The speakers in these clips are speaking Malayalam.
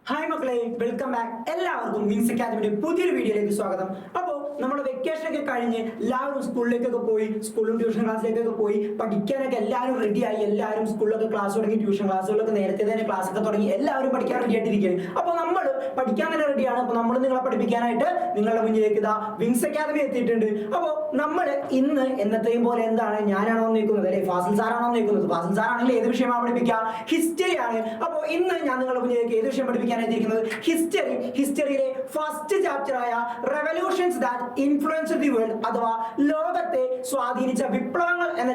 ഹായ് മക്കളെ, വെൽക്കം ബാക്ക്. എല്ലാവർക്കും വിങ്സ് അക്കാദമിയുടെ പുതിയൊരു വീഡിയോയിലേക്ക് സ്വാഗതം. അപ്പോൾ നമ്മുടെ വെക്കേഷൻ ഒക്കെ കഴിഞ്ഞ് എല്ലാവരും സ്കൂളിലേക്കൊക്കെ പോയി, സ്കൂളും ട്യൂഷൻ ക്ലാസ്സിലേക്കൊക്കെ പോയി പഠിക്കാനൊക്കെ എല്ലാവരും റെഡിയായി. എല്ലാവരും സ്കൂളിലൊക്കെ ക്ലാസ് തുടങ്ങി, ട്യൂഷൻ ക്ലാസ്സുകളൊക്കെ നേരത്തെ തന്നെ ക്ലാസ് ഒക്കെ തുടങ്ങി, എല്ലാവരും പഠിക്കാൻ റെഡി ആയിട്ടിരിക്കുകയാണ്. അപ്പോൾ നമ്മൾ പഠിക്കാൻ തന്നെ റെഡിയാണ്. അപ്പോൾ നമ്മൾ നിങ്ങളെ പഠിപ്പിക്കാനായിട്ട് നിങ്ങളുടെ മുന്നിലേക്ക് ഇതാ വിങ്സ് അക്കാദമി എത്തിയിട്ടുണ്ട്. അപ്പോൾ നമ്മൾ ഇന്ന് എന്നത്തെയും പോലെ എന്താണ്, ഞാനാണോ നിൽക്കുന്നത് അല്ലെ ഫാസിൽ സാറാണോ നിൽക്കുന്നത്? ഫാസിൽ സാറാണെങ്കിൽ ഏത് വിഷയമാണ് പഠിപ്പിക്കുക? ഹിസ്റ്ററി ആണ്. അപ്പോൾ ഇന്ന് ഞാൻ നിങ്ങളുടെ മുന്നിലേക്ക് ഏത് വിഷയം പഠിപ്പിക്കാൻ ഹിസ്റ്ററിയിലെ ഫസ്റ്റ് ചാപ്റ്റർ ആയ revolutions that influenced the world അഥവാ ലോകത്തെ സ്വാധീനിച്ച വിപ്ലവങ്ങൾ എന്ന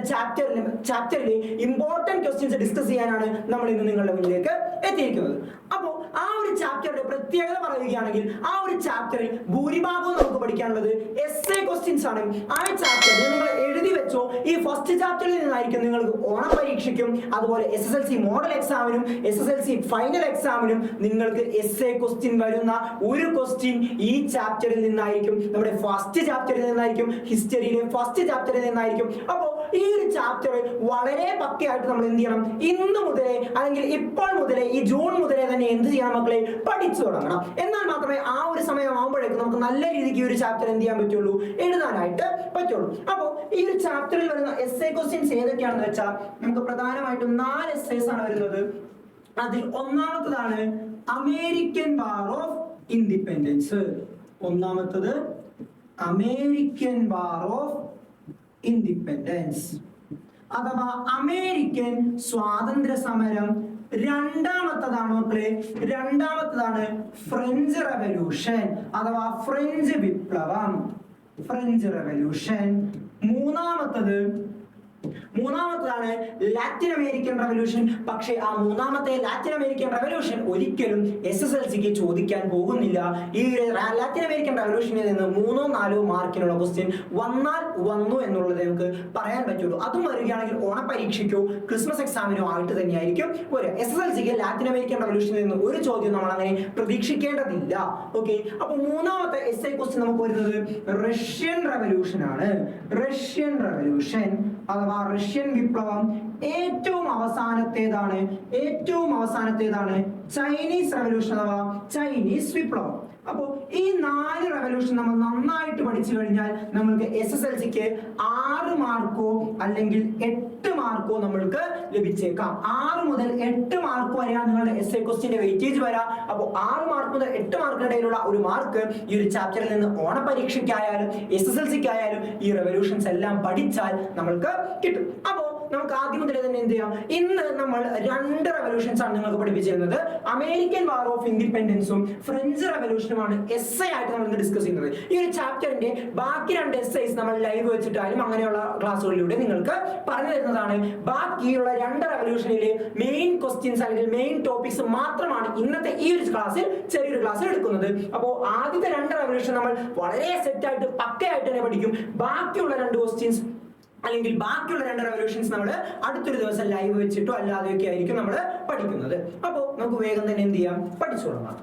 ചാപ്റ്ററിലെ ഇമ്പോർട്ടന്റ് ക്വസ്റ്റ്യൻസ് ഡിസ്കസ് ചെയ്യാനാണ് നമ്മൾ ഇന്ന് നിങ്ങളുടെ മുന്നിലേക്ക് എത്തിയിരിക്കുന്നത്. അപ്പോൾ ആ ഒരു ചാപ്റ്ററുടെ പ്രത്യേകത പറയുകയാണെങ്കിൽ, ആ ഒരു ചാപ്റ്ററിൽ ഭൂരിഭാഗവും നമുക്ക് പഠിക്കാനുള്ളത് എസ്സേ ക്വസ്റ്റ്യൻസ് ആണ്. ആ ചാപ്റ്റർ നിങ്ങൾ എഴുതി വെച്ചോ. ഈ ഫസ്റ്റ് ചാപ്റ്ററിൽ നിന്നായിരിക്കും നിങ്ങൾക്ക് ഓണ പരീക്ഷയ്ക്കും അതുപോലെ SSLC മോഡൽ എക്സാമിനും SSLC ഫൈനൽ എക്സാമിനും നിങ്ങൾക്ക് എസ്സേ ക്വസ്റ്റ്യൻ വരുന്ന ഒരു ക്വസ്റ്റ്യൻ ഈ ചാപ്റ്ററിൽ നിന്നായിരിക്കും. നമ്മുടെ ഫസ്റ്റ് ചാപ്റ്ററിൽ നിന്നായിരിക്കും, ഹിസ്റ്ററിയിലെ ഫസ്റ്റ് ചാപ്റ്ററിൽ നിന്നായിരിക്കും. അപ്പോൾ ഈ ഒരു ചാപ്റ്റർ വളരെ പക്കയായിട്ട് നമ്മൾ എന്ത് ചെയ്യണം? ഇന്ന് മുതലേ അല്ലെങ്കിൽ ഇപ്പോൾ മുതലേ, ഈ ജൂൺ മുതലേ തന്നെ എന്ത് ചെയ്യണം മക്കളെ? പഠിച്ചു തുടങ്ങണം. എന്നാൽ മാത്രമേ ആ ഒരു സമയം ആകുമ്പോഴേക്കും നമുക്ക് നല്ല രീതിക്ക് ഈ ഒരു ചാപ്റ്റർ എന്ത് ചെയ്യാൻ പറ്റുള്ളൂ? എഴുതാനായിട്ട് പറ്റുള്ളൂ. അപ്പോൾ ഈ ഒരു ചാപ്റ്ററിൽ വരുന്ന എസ്സേ ക്വസ്റ്റ്യൻസ് ഏതൊക്കെയാണെന്ന് വെച്ചാൽ നമുക്ക് പ്രധാനമായിട്ടും 4 എസ്സേസ് ആണ് വരുന്നത്. അതിൽ ഒന്നാമത്തതാണ് അമേരിക്കൻ വാർ ഓഫ് ഇൻഡിപെൻഡൻസ്. ഒന്നാമത്തത് അമേരിക്കൻ വാർ ഓഫ് ഇൻഡിപെൻഡൻസ് അഥവാ അമേരിക്കൻ സ്വാതന്ത്ര്യ സമരം. രണ്ടാമത്തതാണ് മക്കളെ, രണ്ടാമത്തതാണ് ഫ്രഞ്ച് റെവല്യൂഷൻ അഥവാ ഫ്രഞ്ച് വിപ്ലവം, ഫ്രഞ്ച് റെവല്യൂഷൻ. മൂന്നാമത്തതാണ് ലാറ്റിൻ അമേരിക്കൻ റെവല്യൂഷൻ. പക്ഷേ ആ മൂന്നാമത്തെ ലാറ്റിൻ അമേരിക്കൻ റെവല്യൂഷൻ ഒരിക്കലും SSLCക്ക് ചോദിക്കാൻ പോകുന്നില്ല. ഈ ലാറ്റിൻ അമേരിക്കൻ റെവല്യൂഷനിൽ നിന്ന് 3-4 മാർക്കിനുള്ള ക്വസ്റ്റ്യൻ വന്നു എന്നുള്ളത് നമുക്ക് പറയാൻ പറ്റുള്ളൂ. അതും വരികയാണെങ്കിൽ ഓണപരീക്ഷയ്ക്കോ ക്രിസ്മസ് എക്സാമിനോ ആയിട്ട് തന്നെയായിരിക്കും ഒരു SSLCക്ക് ലാറ്റിൻ അമേരിക്കൻ റെവല്യൂഷനിൽ നിന്ന് ഒരു ചോദ്യം നമ്മൾ അങ്ങനെ പ്രതീക്ഷിക്കേണ്ടതില്ല. ഓക്കെ, അപ്പൊ മൂന്നാമത്തെ എസ്സേ ക്വസ്റ്റ്യൻ നമുക്ക് വരുന്നത് റഷ്യൻ റെവല്യൂഷൻ ആണ്. റഷ്യൻ റെവല്യൂഷൻ അഥവാ റഷ്യൻ വിപ്ലവം. ഏറ്റവും അവസാനത്തേതാണ് ചൈനീസ് റെവല്യൂഷൻ അഥവാ ചൈനീസ് വിപ്ലവം. അപ്പോൾ ഈ 4 റെവല്യൂഷൻ നമ്മൾ നന്നായിട്ട് പഠിച്ചു കഴിഞ്ഞാൽ നമ്മൾക്ക് SSLCക്ക് 6 മാർക്കോ അല്ലെങ്കിൽ 8 മാർക്കോ നമ്മൾക്ക് ലഭിച്ചേക്കാം. 6 മുതൽ 8 മാർക്ക് വരെയാണ് നിങ്ങളുടെ എസ്സേ ക്വസ്റ്റ്യന്റെ വെയിറ്റേജ് വരാം. അപ്പോൾ 6 മാർക്ക് മുതൽ 8 മാർക്കിനിടയിലുള്ള ഒരു മാർക്ക് ഈ ഒരു ചാപ്റ്ററിൽ നിന്ന് ഓണപരീക്ഷയ്ക്കായാലും SSLCക്കായാലും ഈ റെവല്യൂഷൻസ് എല്ലാം പഠിച്ചാൽ നമ്മൾക്ക് കിട്ടും. അപ്പോൾ നമുക്ക് ആദ്യം മുതലേ തന്നെ എന്ത് ചെയ്യാം? ഇന്ന് നമ്മൾ 2 റെവല്യൂഷൻസ് ആണ് നിങ്ങൾക്ക് പഠിപ്പിച്ചിരുന്നത്. അമേരിക്കൻ വാർ ഓഫ് ഇൻഡിപെൻഡൻസും ഫ്രഞ്ച് റെവല്യൂഷനുമാണ് എസ്സേ ആയിട്ട് നമ്മൾ ഡിസ്കസ് ചെയ്യുന്നത്. ഈ ഒരു ചാപ്റ്ററിന്റെ ബാക്കി 2 എസ്സേസ് നമ്മൾ ലൈവ് വെച്ചിട്ടായാലും അങ്ങനെയുള്ള ക്ലാസ്സുകളിലൂടെ നിങ്ങൾക്ക് പറഞ്ഞു തരുന്നതാണ്. ബാക്കിയുള്ള 2 റെവല്യൂഷനിലെ മെയിൻ ക്വസ്റ്റ്യൻസ് അല്ലെങ്കിൽ മെയിൻ ടോപ്പിക്സ് മാത്രമാണ് ഇന്നത്തെ ഈ ഒരു ക്ലാസ്സിൽ ചെറിയൊരു ക്ലാസ്സിൽ എടുക്കുന്നത്. അപ്പോൾ ആദ്യത്തെ 2 റെവല്യൂഷൻ നമ്മൾ വളരെ സെറ്റ് ആയിട്ട് പക്കയായിട്ട് തന്നെ പഠിക്കും. ബാക്കിയുള്ള 2 ക്വസ്റ്റ്യൻസ് അല്ലെങ്കിൽ ബാക്കിയുള്ള 2 റെവല്യൂഷൻസ് നമ്മൾ അടുത്തൊരു ദിവസം ലൈവ് വെച്ചിട്ടോ അല്ലാതെയൊക്കെ ആയിരിക്കും നമ്മൾ പഠിക്കുന്നത്. അപ്പോൾ നമുക്ക് വേഗം തന്നെ എന്ത് ചെയ്യാം? പഠിച്ചു തുടങ്ങാം.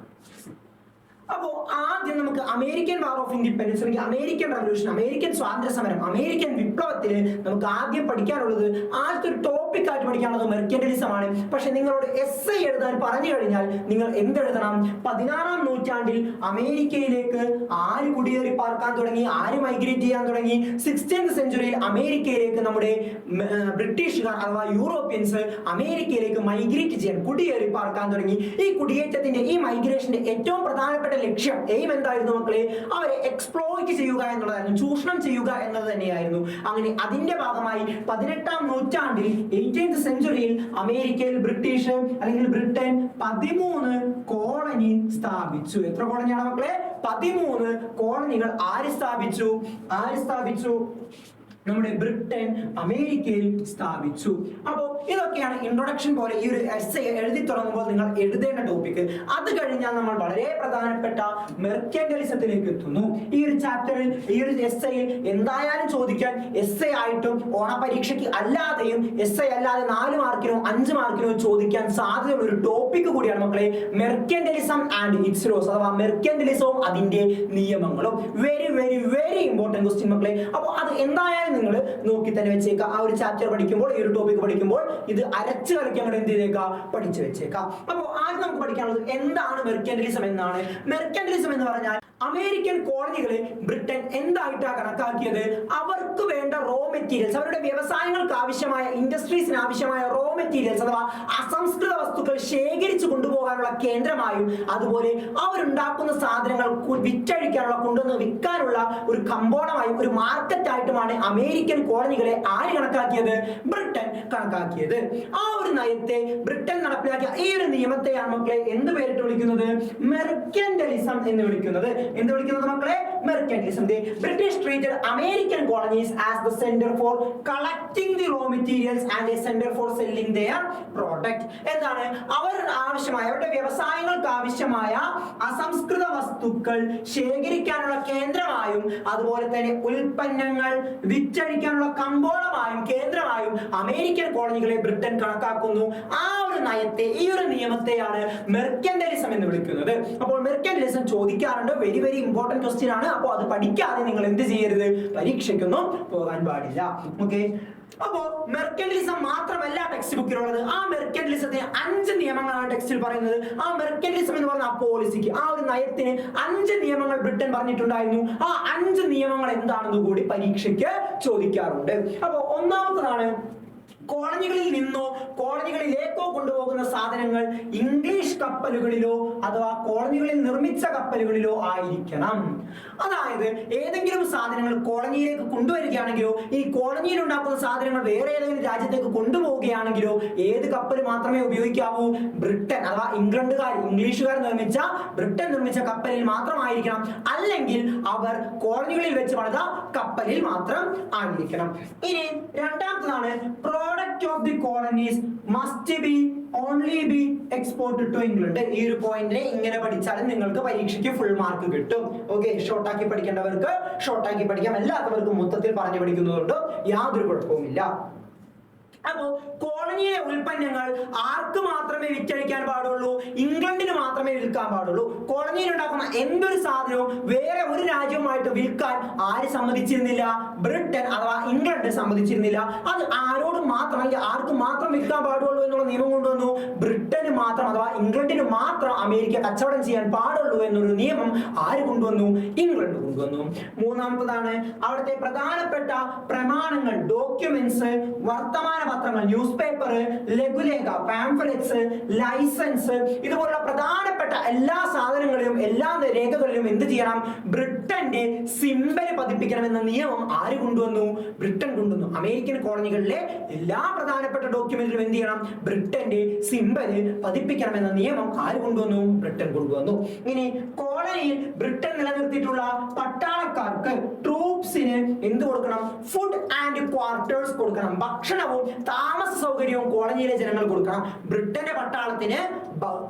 അപ്പോൾ ആദ്യം നമുക്ക് അമേരിക്കൻ വാർ ഓഫ് ഇൻഡിപെൻഡൻസ് അല്ലെങ്കിൽ അമേരിക്കൻ റെവല്യൂഷൻ, അമേരിക്കൻ സ്വാതന്ത്ര്യ സമരം, അമേരിക്കൻ വിപ്ലവത്തിൽ നമുക്ക് ആദ്യം പഠിക്കാനുള്ളത്, ആദ്യത്തെ ഒരു ടോപ്പിക് ആയിട്ട് പഠിക്കാനുള്ളത് മെർക്കന്റിലിസം ആണ്. പക്ഷെ നിങ്ങളോട് എസ്സേ എഴുതാൻ പറഞ്ഞു കഴിഞ്ഞാൽ നിങ്ങൾ എന്തെഴുതണം? 16-ാം നൂറ്റാണ്ടിൽ അമേരിക്കയിലേക്ക് ആര് കുടിയേറി പാർക്കാൻ തുടങ്ങി, ആര് മൈഗ്രേറ്റ് ചെയ്യാൻ തുടങ്ങി? 16th സെഞ്ചുറിയിൽ അമേരിക്കയിലേക്ക് നമ്മുടെ ബ്രിട്ടീഷുകാർ അഥവാ യൂറോപ്യൻസ് അമേരിക്കയിലേക്ക് മൈഗ്രേറ്റ് ചെയ്യാൻ, കുടിയേറി പാർക്കാൻ തുടങ്ങി. ഈ കുടിയേറ്റത്തിന്റെ, ഈ മൈഗ്രേഷന്റെ ഏറ്റവും പ്രധാനപ്പെട്ട ലക്ഷ്യം, എയിം എന്തായിരുന്നു മക്കളെ? അവരെ എക്സ്പ്ലോയിറ്റ് ചെയ്യുക എന്നുള്ളതായിരുന്നു, ചൂഷണം ചെയ്യുക എന്നത് തന്നെയായിരുന്നു. അങ്ങനെ അതിന്റെ ഭാഗമായി 18-ാം നൂറ്റാണ്ടിൽ 18th സെഞ്ചുറിയിൽ അമേരിക്കയിൽ ബ്രിട്ടീഷ് അല്ലെങ്കിൽ ബ്രിട്ടൻ 13 കോളനി സ്ഥാപിച്ചു. എത്ര കോളനിയാണ് മക്കളെ? 13 കോളനികൾ ആര് സ്ഥാപിച്ചു? നമ്മുടെ ബ്രിട്ടൻ അമേരിക്കയിൽ സ്ഥാപിച്ചു. അപ്പോൾ ഇതൊക്കെയാണ് ഇൻട്രൊഡക്ഷൻ പോലെ ഈ ഒരു എസ്സേ എഴുതി തുടങ്ങുമ്പോൾ നിങ്ങൾ എഴുതേണ്ട ടോപ്പിക്. അത് കഴിഞ്ഞാൽ നമ്മൾ വളരെ പ്രധാനപ്പെട്ട മെർക്കന്റിലിസത്തിലേക്ക് എത്തുന്നു. ഈ ഒരു ചാപ്റ്ററിൽ, ഈ ഒരു എസ്സേയിൽ എന്തായാലും ചോദിക്കാൻ എസ്സേ ആയിട്ടും ഓണപരീക്ഷയ്ക്ക് അല്ലാതെയും എസ്സേ അല്ലാതെ 4 മാർക്കിനോ 5 മാർക്കിനോ ചോദിക്കാൻ സാധ്യതയുള്ള ഒരു ടോപ്പിക് കൂടിയാണ് മക്കളെ മെർക്കന്റിലിസം ആൻഡ് ഇറ്റ്സ് ലോസ് അഥവാ മെർക്കന്റിലിസവും അതിന്റെ നിയമങ്ങളും. Very very very important question മക്കളെ. അപ്പോൾ അത് എന്തായാലും തീർച്ചയായും നിങ്ങൾ നോക്കി തന്നെ വെച്ചേക്കാം. ആ ഒരു ചാപ്റ്റർ പഠിക്കുമ്പോൾ, ഈ ഒരു ടോപ്പിക് പഠിക്കുമ്പോൾ ഇത് അരച്ച് കളിക്കാൻ കൂടെ എന്ത് ചെയ്തേക്കാം, പഠിച്ചു വെച്ചേക്കാം. അപ്പോൾ ആദ്യം നമുക്ക് പഠിക്കാനുള്ളത് എന്താണ് മെർക്കന്റിലിസം എന്നാണ്. മെർക്കന്റിലിസം എന്ന് പറഞ്ഞാൽ അമേരിക്കൻ കോളനികളെ ബ്രിട്ടൻ എന്തായിട്ടാണ് കണക്കാക്കിയത്, അവർക്ക് വേണ്ട റോ മെറ്റീരിയൽസ്, അവരുടെ വ്യവസായങ്ങൾക്ക് ആവശ്യമായ, ഇൻഡസ്ട്രീസിന് ആവശ്യമായ റോ മെറ്റീരിയൽസ് അഥവാ അസംസ്കൃത വസ്തുക്കൾ ശേഖരിച്ചു കൊണ്ടുപോകാനുള്ള കേന്ദ്രമായും, അതുപോലെ അവരുണ്ടാക്കുന്ന സാധനങ്ങൾ വിറ്റഴിക്കാനുള്ള, കൊണ്ടുവന്ന് വിൽക്കാനുള്ള ഒരു കമ്പോളമായും, ഒരു മാർക്കറ്റായിട്ടുമാണ് അമേരിക്കൻ കോളനികളെ ആര് കണക്കാക്കിയത്, ബ്രിട്ടൻ കണക്കാക്കിയത്. ആ ഒരു നയത്തെ ബ്രിട്ടൻ നടപ്പിലാക്കിയ ഈ ഒരു നിയമത്തെയാണ് മക്കളെ എന്ത് പേരിട്ട് വിളിക്കുന്നത്, മെർക്കന്റലിസം എന്ന് വിളിക്കുന്നത്. എന്ത് വിളിക്കുന്നത് മക്കളെ, mercantilism. British treated American colonies as the centre for collecting the raw materials and a centre for selling their product. എന്താണ്, അവരുടെ ആവശ്യമായ, അവരുടെ വ്യവസായങ്ങൾക്ക് ആവശ്യമായ അസംസ്കൃത വസ്തുക്കൾ ശേഖരിക്കാനുള്ള കേന്ദ്രമായും, അതുപോലെ തന്നെ ഉൽപ്പന്നങ്ങൾ വിറ്റഴിക്കാനുള്ള കമ്പോളമായും, കേന്ദ്രമായും അമേരിക്കൻ കോളനികളെ ബ്രിട്ടൻ കണക്കാക്കുന്നു. ആ ഒരു നയത്തെ, ഈ ഒരു നിയമത്തെയാണ് മെർക്കന്റലിസം എന്ന് വിളിക്കുന്നത്. അപ്പോൾ മെർക്കന്റലിസം ചോദിക്കാറുണ്ട്, വെരി വെരി ഇമ്പോർട്ടന്റ് ക്വസ്റ്റ്യൻ ആണ്. അപ്പോൾ അത് പഠിക്കാതെ നിങ്ങൾ എന്ത് ചെയ്യരുത്, പരീക്ഷയ്ക്കൊന്നും പോകാൻ പാടില്ല. ഓക്കെ, അപ്പോ മെർക്കന്റലിസം മാത്രമല്ല ടെക്സ്റ്റ് ബുക്കിലുള്ളത്. ആ മെർക്കന്റലിസത്തിന് 5 നിയമങ്ങളാണ് ടെക്സ്റ്റിൽ പറയുന്നത്. ആ മെർക്കന്റലിസം എന്ന് പറയുന്ന ആ പോളിസിക്ക്, ആ ഒരു നയത്തിന് 5 നിയമങ്ങൾ ബ്രിട്ടൻ പറഞ്ഞിട്ടുണ്ടായിരുന്നു. ആ 5 നിയമങ്ങൾ എന്താണെന്ന് കൂടി പരീക്ഷയ്ക്ക് ചോദിക്കാറുണ്ട്. അപ്പോ ഒന്നാമത്തതാണ്, കോളനികളിൽ നിന്നോ കോളനികളിലേക്കോ കൊണ്ടുപോകുന്ന സാധനങ്ങൾ ഇംഗ്ലീഷ് കപ്പലുകളിലോ അഥവാ കോളനികളിൽ നിർമ്മിച്ച കപ്പലുകളിലോ ആയിരിക്കണം. അതായത് ഏതെങ്കിലും സാധനങ്ങൾ കോളനിയിലേക്ക് കൊണ്ടുവരികയാണെങ്കിലോ, ഈ കോളനിയിൽ ഉണ്ടാക്കുന്ന സാധനങ്ങൾ വേറെ ഏതെങ്കിലും രാജ്യത്തേക്ക് കൊണ്ടുപോവുകയാണെങ്കിലോ ഏത് കപ്പൽ മാത്രമേ ഉപയോഗിക്കാവൂ, ബ്രിട്ടൻ അഥവാ ഇംഗ്ലീഷുകാർ നിർമ്മിച്ച, ബ്രിട്ടൻ നിർമ്മിച്ച കപ്പലിൽ മാത്രമായിരിക്കണം. അല്ലെങ്കിൽ അവർ കോളനികളിൽ വെച്ച് പണിത കപ്പലിൽ മാത്രം ആയിരിക്കണം. ഇനി രണ്ടാമത്തതാണ്, product of the colonies must be only be exported to England. ഈ ഒരു പോയിന്റിനെ ഇങ്ങനെ പഠിച്ചാലും നിങ്ങൾക്ക് പരീക്ഷയ്ക്ക് ഫുൾ മാർക്ക് കിട്ടും. ഓക്കെ, ഷോർട്ടാക്കി പഠിക്കേണ്ടവർക്ക് ഷോർട്ടാക്കി പഠിക്കാം, എല്ലാവർക്കും മൊത്തത്തിൽ പറഞ്ഞു പഠിക്കുന്നതുകൊണ്ട് യാതൊരു കുഴപ്പവുമില്ല. അപ്പോ കോളനിയിലെ ഉൽപ്പന്നങ്ങൾ ആർക്ക് മാത്രമേ വിറ്റഴിക്കാൻ പാടുള്ളൂ, ഇംഗ്ലണ്ടിന് മാത്രമേ വിൽക്കാൻ പാടുള്ളൂ. കോളനിയിൽ ഉണ്ടാക്കുന്ന എന്തൊരു സാധനവും വേറെ ഒരു രാജ്യവുമായിട്ട് വിൽക്കാൻ ആര് സമ്മതിച്ചിരുന്നില്ല, ബ്രിട്ടൻ അഥവാ ഇംഗ്ലണ്ട് സമ്മതിച്ചിരുന്നില്ല. അത് ആരോടും മാത്രം, അല്ലെങ്കിൽ ആർക്ക് മാത്രം വിൽക്കാൻ പാടുള്ളൂ എന്നുള്ള നിയമം കൊണ്ടുവന്നു. ബ്രിട്ടന് മാത്രം അഥവാ ഇംഗ്ലണ്ടിന് മാത്രം അമേരിക്ക കച്ചവടം ചെയ്യാൻ പാടുള്ളൂ എന്നൊരു നിയമം ആര് കൊണ്ടുവന്നു, ഇംഗ്ലണ്ട് കൊണ്ടുവന്നു. മൂന്നാമത്തതാണ്, അവിടുത്തെ പ്രധാനപ്പെട്ട പ്രമാണങ്ങൾ, ഡോക്യുമെന്റ്സ്, വർത്തമാന പത്രങ്ങൾ, ന്യൂസ് പേപ്പർ, ലഘുലേഖ, പാംഫ്ലെറ്റ്സ്, ലൈസൻസ്, ഇതുപോലുള്ള പ്രധാനപ്പെട്ട എല്ലാ സാധനങ്ങളിലും, എല്ലാ രേഖകളിലും എന്ത് ചെയ്യണം, ബ്രിട്ടന്റെ സിംബൽ പതിപ്പിക്കണം എന്ന നിയമം ആര് കൊണ്ടുവന്നു, ബ്രിട്ടൻ കൊണ്ടുവന്നു. അമേരിക്കൻ കോളനികളിലെ എല്ലാ പ്രധാനപ്പെട്ട ഡോക്യുമെന്റിലും എന്ത് ചെയ്യണം, ബ്രിട്ടന്റെ സിംബൽ പതിപ്പിക്കണം എന്ന നിയമം ആര് കൊണ്ടുവന്നു, ബ്രിട്ടൻ കൊണ്ടുവന്നു. ഇനി കോളനിയിൽ ബ്രിട്ടൻ നിലനിർത്തിയിട്ടുള്ള പട്ടാളക്കാർക്ക്, ട്രൂപ്സിന് എന്ത് കൊടുക്കണം, ഫുഡ് ആൻഡ് ക്വാർട്ടേഴ്സ് കൊടുക്കണം. ഭക്ഷണവും താമസ സൗകര്യവും കോളനിയിലെ ജനങ്ങൾ കൊടുക്കണം. ബ്രിട്ടന്റെ പട്ടാളത്തിന്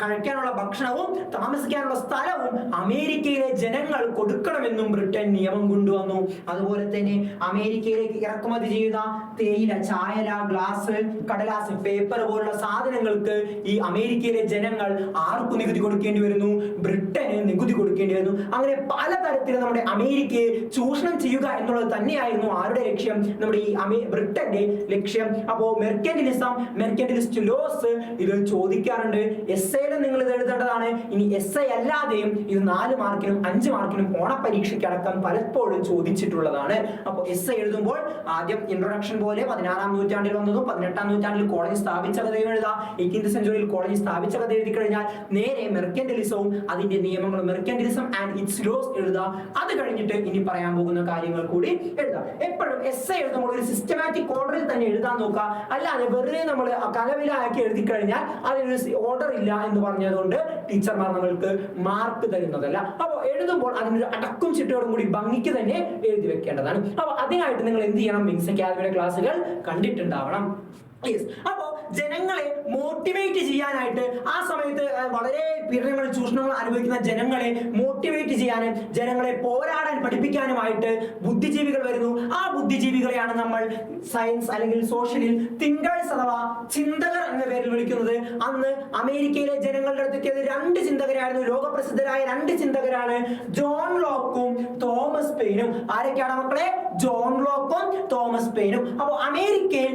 കഴിക്കാനുള്ള ഭക്ഷണവും താമസിക്കാനുള്ള സ്ഥലവും അമേരിക്കയിലെ ജനങ്ങൾ കൊടുക്കണമെന്നും ബ്രിട്ടൻ നിയമം കൊണ്ടുവന്നു. അതുപോലെ തന്നെ അമേരിക്കയിലേക്ക് ഇറക്കുമതി ചെയ്ത തേയില, ചായല, ഗ്ലാസ്, കടലാസ്, പേപ്പർ പോലുള്ള സാധനങ്ങൾക്ക് ഈ അമേരിക്കയിലെ ജനങ്ങൾ ആർക്കു നികുതി കൊടുക്കേണ്ടി വരുന്നു, ബ്രിട്ടന് നികുതി കൊടുക്കേണ്ടി വരുന്നു. അങ്ങനെ പലതരത്തിൽ നമ്മുടെ അമേരിക്കയെ ചൂഷണം ചെയ്യുക എന്നുള്ളത് തന്നെയായിരുന്നു ആരുടെ ലക്ഷ്യം, നമ്മുടെ ഈ ബ്രിട്ടന്റെ ലക്ഷ്യം. അപ്പോ മെർക്കന്റിലിസം, മെർക്കന്റിലിസ്റ്റ് ലോസ് ഇത് ചോദിക്കാറുണ്ട്. എസ്സേയിലും നിങ്ങൾ ഇത് എഴുതേണ്ടതാണ്. ഇനി എസ്സേ അല്ലാതെയും ഇത് 4 മാർക്കിനും 5 മാർക്കിനും ഓണപരീക്ഷയ്ക്ക് അടക്കം പലപ്പോഴും ചോദിച്ചിട്ടുള്ളതാണ്. അപ്പോൾ എസ്സേ എഴുതുമ്പോൾ ആദ്യം ഇൻട്രൊഡക്ഷൻ പോലെ 16-ാം നൂറ്റാണ്ടിൽ വന്നതും 18-ാം നൂറ്റാണ്ടിൽ കോളനി സ്ഥാപിച്ച കഥയും എഴുതാം. 18th സെഞ്ചുറിയിൽ കോളനി സ്ഥാപിച്ച കഥ എഴുതി കഴിഞ്ഞാൽ നേരെ മെർക്കന്റിലിസവും അതിന്റെ നിയമങ്ങളും, മെർക്കന്റിലിസം ആൻഡ് ഇറ്റ്സ് ലോസ് എഴുതാം. അത് കഴിഞ്ഞിട്ട് ഇനി പറയാൻ പോകുന്ന കാര്യങ്ങൾ കൂടി എഴുതാം. എപ്പോഴും എസ്സേ എഴുതുമ്പോൾ ഒരു സിസ്റ്റമാറ്റിക് ഓർഡറിൽ തന്നെ എഴുതാൻ നോക്കുക. അല്ലാതെ വെറുതെ നമ്മൾ കലവിലാക്കി എഴുതി കഴിഞ്ഞാൽ അതിനൊരു ഓർഡർ ഇല്ല എന്ന് പറഞ്ഞതുകൊണ്ട് ടീച്ചർമാർ നമ്മൾക്ക് മാർക്ക് തരുന്നതല്ല. അപ്പോൾ എഴുതുമ്പോൾ അതിനൊരു അടക്കും ചിട്ടയോടും കൂടി ഭംഗിക്ക് തന്നെ എഴുതി വെക്കേണ്ടതാണ്. അപ്പോൾ അതിനായിട്ട് നിങ്ങൾ എന്ത് ചെയ്യണം, വിങ്സ് അക്കാദമിയുടെ ക്ലാസ്സുകൾ കണ്ടിട്ടുണ്ടാവണം. അപ്പോ ജനങ്ങളെ മോട്ടിവേറ്റ് ചെയ്യാനായിട്ട് ആ സമയത്ത് വളരെ പീഡനങ്ങൾ ചൂഷണങ്ങൾ അനുഭവിക്കുന്ന ജനങ്ങളെ മോട്ടിവേറ്റ് ചെയ്യാനും ജനങ്ങളെ പോരാടാൻ പഠിപ്പിക്കാനുമായിട്ട് ബുദ്ധിജീവികൾ വരുന്നു. ആ ബുദ്ധിജീവികളെയാണ് നമ്മൾ സയൻസ് അല്ലെങ്കിൽ സോഷ്യലിൽ തിങ്കേഴ്സ് അഥവാ ചിന്തകർ എന്ന പേരിൽ വിളിക്കുന്നത്. അന്ന് അമേരിക്കയിലെ ജനങ്ങളുടെ അടുത്തെത്തിയത് രണ്ട് ചിന്തകരായിരുന്നു. ലോകപ്രസിദ്ധരായ രണ്ട് ചിന്തകരാണ്, ജോൺ ലോക്കും തോമസ് പെയിനും. ആരൊക്കെയാണ് മക്കളെ? ജോൺ ലോക്കും തോമസ് പെയിനും. അപ്പോൾ അമേരിക്കയിൽ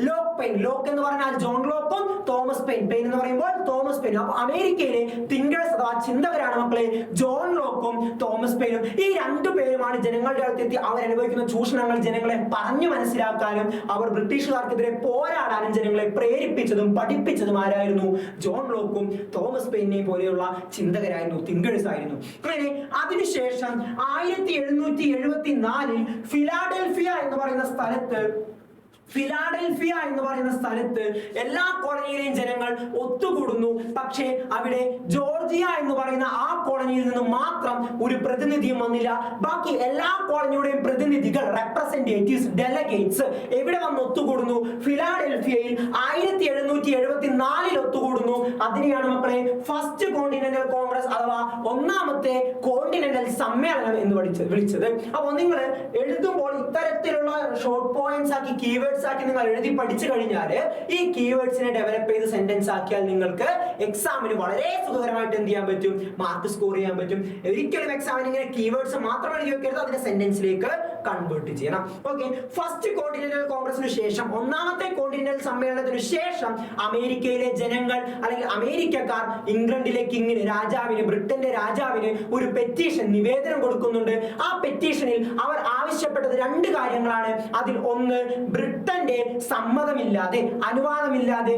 ലോക്ക് എന്ന് പറഞ്ഞാൽ ജോൺ ലോക്കും തോമസ് പെയിൻ എന്ന് പറയുമ്പോൾ തോമസ് പെയിനും. അപ്പൊ അമേരിക്കയിലെ തിങ്കേഴ്സ് അഥവാ ചിന്തകരാണ് മക്കളെ ജോൺ ലോക്കും തോമസ് പെയിനും. ഈ രണ്ടു പേരുമാണ് ജനങ്ങളുടെ അടുത്തെത്തി അവരനുഭവിക്കുന്ന ചൂഷണങ്ങൾ ജനങ്ങളെ പറഞ്ഞു മനസ്സിലാക്കാനും അവർ ബ്രിട്ടീഷുകാർക്കെതിരെ പോരാടാനും ജനങ്ങളെ പ്രേരിപ്പിച്ചതും പഠിപ്പിച്ചതും ആരായിരുന്നു? ജോൺ ലോക്കും തോമസ് പെയിനെയും പോലെയുള്ള ചിന്തകരായിരുന്നു, തിങ്കേഴ്സ് ആയിരുന്നു. അങ്ങനെ അതിനുശേഷം 1774 ഫിലാഡൽഫിയ എന്ന് പറയുന്ന സ്ഥലത്ത് എല്ലാ കോളനിയിലെയും ജനങ്ങൾ ഒത്തുകൂടുന്നു. പക്ഷേ അവിടെ ജോർജിയ എന്ന് പറയുന്ന ആ കോളനിയിൽ നിന്ന് മാത്രം ഒരു പ്രതിനിധിയും വന്നില്ല. ബാക്കി എല്ലാ കോളനിയുടെയും പ്രതിനിധികൾ, റെപ്രസെന്റേറ്റീവ്സ്, ഡെലഗേറ്റ്സ് എവിടെ വന്ന് ഒത്തുകൂടുന്നു? ഫിലാഡൽഫിയയിൽ 1774 ഒത്തുകൂടുന്നു. അതിനെയാണ് മക്കളെ ഫസ്റ്റ് കോണ്ടിനെന്റൽ കോൺഗ്രസ് അഥവാ ഒന്നാമത്തെ കോണ്ടിനെന്റൽ സമ്മേളനം എന്ന് വിളിച്ചത്. അപ്പോൾ നിങ്ങൾ എഴുതുമ്പോൾ ഇത്തരത്തിലുള്ള ഷോർട്ട് പോയിന്റ്സ് ആക്കി കീവേഡ് ആക്കി നിങ്ങൾ എഴുതി പഠിച്ചു കഴിഞ്ഞാൽ ഈ കീവേഡ്സിനെ ഡെവലപ്പ് ചെയ്ത് സെന്റൻസ് ആക്കിയാൽ നിങ്ങൾക്ക് എക്സാമിന് വളരെ സുഖകരമായിട്ട് എന്ത് ചെയ്യാൻ പറ്റും? മാർക്ക് സ്കോർ ചെയ്യാൻ പറ്റും. ഒരിക്കലും എക്സാമിന് ഇങ്ങനെ കീവേഡ്സ് മാത്രം എഴുതി വെക്കരുത്, അതിനെ സെന്റൻസിലേക്ക് കൺവേർട്ട് ചെയ്യണം. ഓക്കെ, ഫസ്റ്റ് കോണ്ടിനെന്റൽ കോൺഗ്രസിന് ശേഷം, ഒന്നാമത്തെ കോണ്ടിനെന്റൽ സമ്മേളനത്തിന് ശേഷം അമേരിക്കയിലെ ജനങ്ങൾ അല്ലെങ്കിൽ അമേരിക്കക്കാർ ഇംഗ്ലണ്ടിലെ കിങ്ങിന്, രാജാവിന്, ബ്രിട്ടന്റെ രാജാവിന് ഒരു പെറ്റീഷൻ, നിവേദനം കൊടുക്കുന്നുണ്ട്. ആ പെറ്റീഷനിൽ അവർ ആവശ്യപ്പെട്ടത് രണ്ട് കാര്യങ്ങളാണ്. അതിൽ ഒന്ന്, ബ്രിട്ടന്റെ സമ്മതമില്ലാതെ, അനുവാദമില്ലാതെ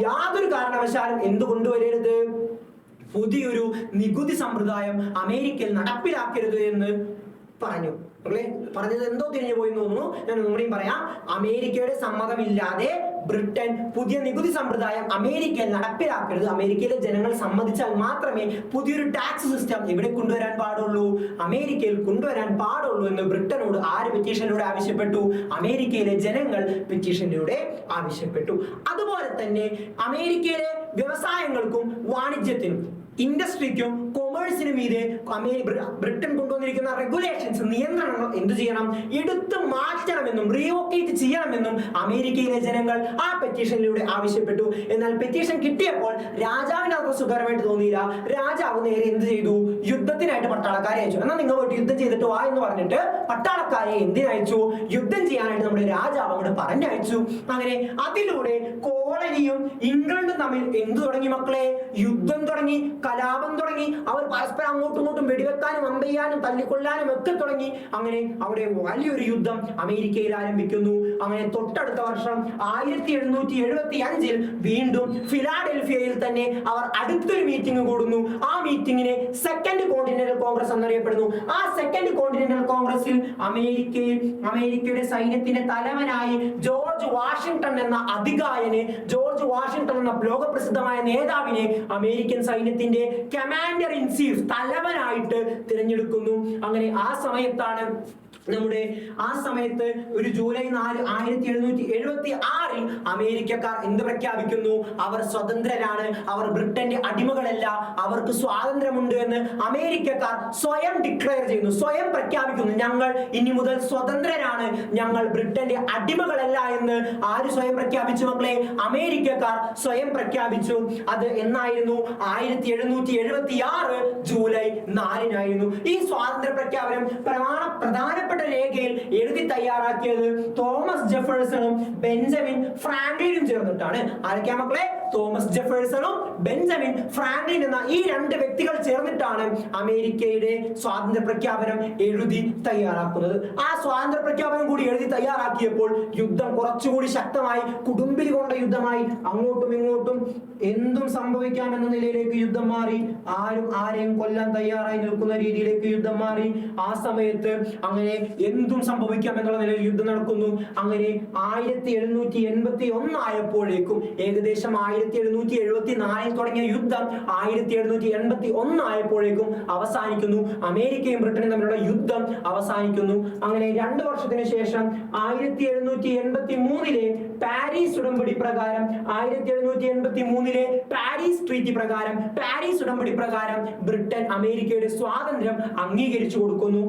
യാതൊരു കാരണവശാലും എന്ത് കൊണ്ടുവരരുത്? പുതിയൊരു നികുതി സമ്പ്രദായം അമേരിക്കയിൽ നടപ്പിലാക്കരുത് എന്ന് പറഞ്ഞു. പറഞ്ഞത് എന്തോ തിരിഞ്ഞു പോയി തോന്നുന്നു. ഞാൻ ഒന്നുകൂടിയും പറയാം. അമേരിക്കയുടെ സമ്മതമില്ലാതെ ബ്രിട്ടൻ പുതിയ നികുതി സമ്പ്രദായം അമേരിക്കയിൽ നടപ്പിലാക്കരുത്. അമേരിക്കയിലെ ജനങ്ങൾ സമ്മതിച്ചാൽ മാത്രമേ പുതിയൊരു ടാക്സ് സിസ്റ്റം ഇവിടെ കൊണ്ടുവരാൻ പാടുള്ളൂ, അമേരിക്കയിൽ കൊണ്ടുവരാൻ പാടുള്ളൂ എന്ന് ബ്രിട്ടനോട് ആര് പെറ്റീഷനിലൂടെ ആവശ്യപ്പെട്ടു? അമേരിക്കയിലെ ജനങ്ങൾ പെറ്റീഷനിലൂടെ ആവശ്യപ്പെട്ടു. അതുപോലെ തന്നെ അമേരിക്കയിലെ വ്യവസായങ്ങൾക്കും വാണിജ്യത്തിനും ഇൻഡസ്ട്രിക്കും കൊമേഴ്സിനും മീതെ ബ്രിട്ടൻ കൊണ്ടുവന്നിരിക്കുന്ന റെഗുലേഷൻസ്, നിയന്ത്രണങ്ങൾ എന്ത് ചെയ്യണം? എടുത്തു മാറ്റണമെന്നും റീവോക്കേറ്റ് ചെയ്യണമെന്നും അമേരിക്കയിലെ ജനങ്ങൾ ആ പെറ്റീഷനിലൂടെ ആവശ്യപ്പെട്ടു. എന്നാൽ പെറ്റീഷൻ കിട്ടിയപ്പോൾ രാജാവിന് അത് സുഖകരമായിട്ട് തോന്നിയില്ല. രാജാവ് നേരെ എന്ത് ചെയ്തു? യുദ്ധത്തിനായിട്ട് പട്ടാളക്കാരെ അയച്ചു. എന്നാൽ നിങ്ങൾ പോയിട്ട് യുദ്ധം ചെയ്തിട്ട് വാ എന്ന് പറഞ്ഞിട്ട് പട്ടാളക്കാരെ എന്തിനയച്ചു? യുദ്ധം ചെയ്യാനായിട്ട് നമ്മുടെ രാജാവ് അങ്ങോട്ട് പറഞ്ഞയച്ചു. അങ്ങനെ അതിലൂടെ കോളനിയും ഇംഗ്ലണ്ടും തമ്മിൽ എന്ത് തുടങ്ങി മക്കളെ? യുദ്ധം തുടങ്ങി, കലാപം തുടങ്ങി. അവർ പരസ്പരം അങ്ങോട്ടും ഇങ്ങോട്ടും വെടിവെക്കാനും അമ്പെയ്യാനും തല്ലിക്കൊല്ലാനും ഒക്കെ തുടങ്ങി. അങ്ങനെ അവിടെ വലിയൊരു യുദ്ധം അമേരിക്കയിൽ ആരംഭിക്കുന്നു. അങ്ങനെ തൊട്ടടുത്ത വർഷം 1775 വീണ്ടും ഫിലാഡൽഫിയയിൽ തന്നെ അവർ അടുത്തൊരു മീറ്റിംഗ് കൂടുന്നു. ആ മീറ്റിംഗിനെ സെക്കൻഡ് കോണ്ടിനെന്റൽ കോൺഗ്രസ് എന്നറിയപ്പെടുന്നു. ആ സെക്കൻഡ് കോണ്ടിനെന്റൽ കോൺഗ്രസിൽ അമേരിക്കയുടെ സൈന്യത്തിന്റെ തലവനായി ജോർജ് വാഷിംഗ്ടൺ എന്ന അതികായനെ, ജോർജ് വാഷിംഗ്ടൺ എന്ന ലോകപ്രസിദ്ധമായ നേതാവിനെ അമേരിക്കൻ സൈന്യത്തിന്റെ കമാൻഡർ ഇൻ ചീഫ്, തലവനായിട്ട് തിരഞ്ഞെടുക്കുന്നു. അങ്ങനെ ആ സമയത്ത് ഒരു ജൂലൈ 4, 1776 അമേരിക്കക്കാർ എന്ത് പ്രഖ്യാപിക്കുന്നു? അവർ സ്വതന്ത്രരാണ്, അവർ ബ്രിട്ടന്റെ അടിമകളല്ല, അവർക്ക് സ്വാതന്ത്ര്യമുണ്ട് എന്ന് അമേരിക്കക്കാർ സ്വയം ഡിക്ലെയർ ചെയ്യുന്നു, സ്വയം പ്രഖ്യാപിക്കുന്നു. ഞങ്ങൾ ഇനി മുതൽ സ്വതന്ത്രരാണ്, ഞങ്ങൾ ബ്രിട്ടന്റെ അടിമകളല്ല എന്ന് ആര് സ്വയം പ്രഖ്യാപിച്ചു മക്കളെ? അമേരിക്കക്കാർ സ്വയം പ്രഖ്യാപിച്ചു. അത് എന്നായിരുന്നു? 1776 ജൂലൈ 4 ഈ സ്വാതന്ത്ര്യ പ്രഖ്യാപനം പ്രധാനപ്പെട്ട രേഖയിൽ എഴുതി തയ്യാറാക്കിയത് തോമസ് ജെഫേഴ്സണും ബെഞ്ചമിൻ ഫ്രാങ്ക്ലിനും ചേർന്നിട്ടാണ്. ആരൊക്കെയാ മക്കളെ? തോമസ് ജെഫേഴ്സണും ബെഞ്ചമിൻ ഫ്രാങ്ക്ലിൻ എന്ന ഈ രണ്ട് വ്യക്തികൾ ചേർന്നിട്ടാണ് അമേരിക്കയുടെ സ്വാതന്ത്ര്യ പ്രഖ്യാപനം എഴുതി തയ്യാറാക്കുന്നത്. ആ സ്വാതന്ത്ര്യ പ്രഖ്യാപനം കൂടി എഴുതി തയ്യാറാക്കിയപ്പോൾ യുദ്ധം കുറച്ചുകൂടി ശക്തമായി, കുടുംബിലി കൊണ്ട യുദ്ധമായി. അങ്ങോട്ടും ഇങ്ങോട്ടും എന്തും സംഭവിക്കാമെന്ന നിലയിലേക്ക് യുദ്ധം മാറി. ആരും ആരെയും കൊല്ലാൻ തയ്യാറായി നിൽക്കുന്ന രീതിയിലേക്ക് യുദ്ധം മാറി. ആ സമയത്ത് അങ്ങനെ എന്തും സംഭവിക്കാം എന്നുള്ള നിലയിൽ യുദ്ധം നടക്കുന്നു. അങ്ങനെ 1781 ആയപ്പോഴേക്കും, ഏകദേശം 1774 തുടങ്ങിയ യുദ്ധം 1781 ആയപ്പോഴേക്കും അവസാനിക്കുന്നു. അമേരിക്കയും ബ്രിട്ടനും തമ്മിലുള്ള യുദ്ധം അവസാനിക്കുന്നു. അങ്ങനെ 2 വർഷത്തിന് ശേഷം 1783 പാരീസ് ഉടമ്പടി പ്രകാരം 1783 പാരീസ് ട്രീറ്റി പ്രകാരം പാരീസ് ഉടമ്പടി പ്രകാരം ബ്രിട്ടൻ അമേരിക്കയുടെ സ്വാതന്ത്ര്യം അംഗീകരിച്ചു കൊടുക്കുന്നു.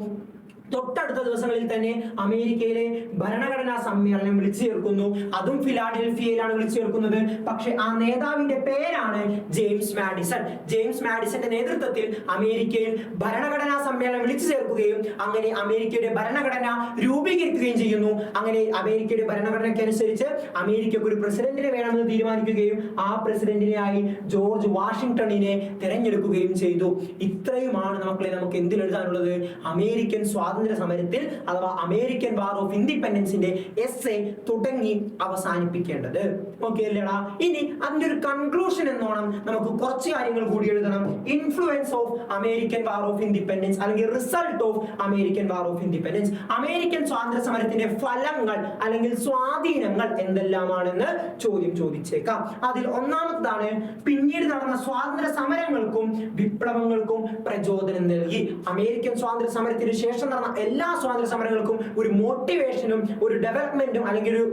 തൊട്ടടുത്ത ദിവസങ്ങളിൽ തന്നെ അമേരിക്കയിലെ ഭരണഘടനാ സമ്മേളനം വിളിച്ചു ചേർക്കുന്നു. അതും ഫിലാഡൽഫിയയിലാണ് വിളിച്ചു ചേർക്കുന്നത്. പക്ഷെ ആ നേതാവിന്റെ പേരാണ് ജെയിംസ് മാഡിസൺ. ജെയിംസ് മാഡിസന്റെ നേതൃത്വത്തിൽ അമേരിക്കയിൽ ഭരണഘടനാ സമ്മേളനം വിളിച്ചു ചേർക്കുകയും അങ്ങനെ അമേരിക്കയുടെ ഭരണഘടന രൂപീകരിക്കുകയും ചെയ്യുന്നു. അങ്ങനെ അമേരിക്കയുടെ ഭരണഘടനയ്ക്ക് അനുസരിച്ച് അമേരിക്കക്ക് ഒരു പ്രസിഡന്റിനെ വേണമെന്ന് തീരുമാനിക്കുകയും ആ പ്രസിഡന്റിനെയായി ജോർജ് വാഷിംഗ്ടണിനെ തിരഞ്ഞെടുക്കുകയും ചെയ്തു. ഇത്രയുമാണ് നമുക്ക് എന്തിൽ എഴുതാനുള്ളത്? അമേരിക്കൻ സ്വാതന്ത്ര്യ സമരത്തിൽ അഥവാ അമേരിക്കൻ വാർ ഓഫ് ഇൻഡിപെൻഡൻസിന്റെ എസ്സേ തുടങ്ങി അവസാനിപ്പിക്കേണ്ടത്. ഓക്കെ അല്ലേടാ? ഇനി അതിന്റെ ഒരു കൺക്ലൂഷൻ എന്നോണം നമുക്ക് കുറച്ച് കാര്യങ്ങൾ കൂടി എഴുതണം. Influence of American war of independence അല്ലെങ്കിൽ result of American war of independence. American സ്വാതന്ത്ര്യ സമരത്തിന്റെ ഫലങ്ങൾ അല്ലെങ്കിൽ സ്വാധീനങ്ങൾ എന്തെല്ലാമാണെന്ന് ചോദ്യം ചോദിച്ചേക്കാം. അതിൽ ഒന്നാമതാണ് പിന്നീട് നടന്ന സ്വാതന്ത്ര്യ സമരങ്ങൾക്കും വിപ്ലവങ്ങൾക്കും പ്രചോദനം നൽകി. അമേരിക്കൻ സ്വാതന്ത്ര്യ സമരത്തിന് ശേഷം നടന്ന എല്ലാ സ്വാതന്ത്ര്യ സമരങ്ങൾക്കും ഒരു മോട്ടിവേഷനും ഒരു ഡെവലപ്മെന്റും അല്ലെങ്കിൽ ഒരു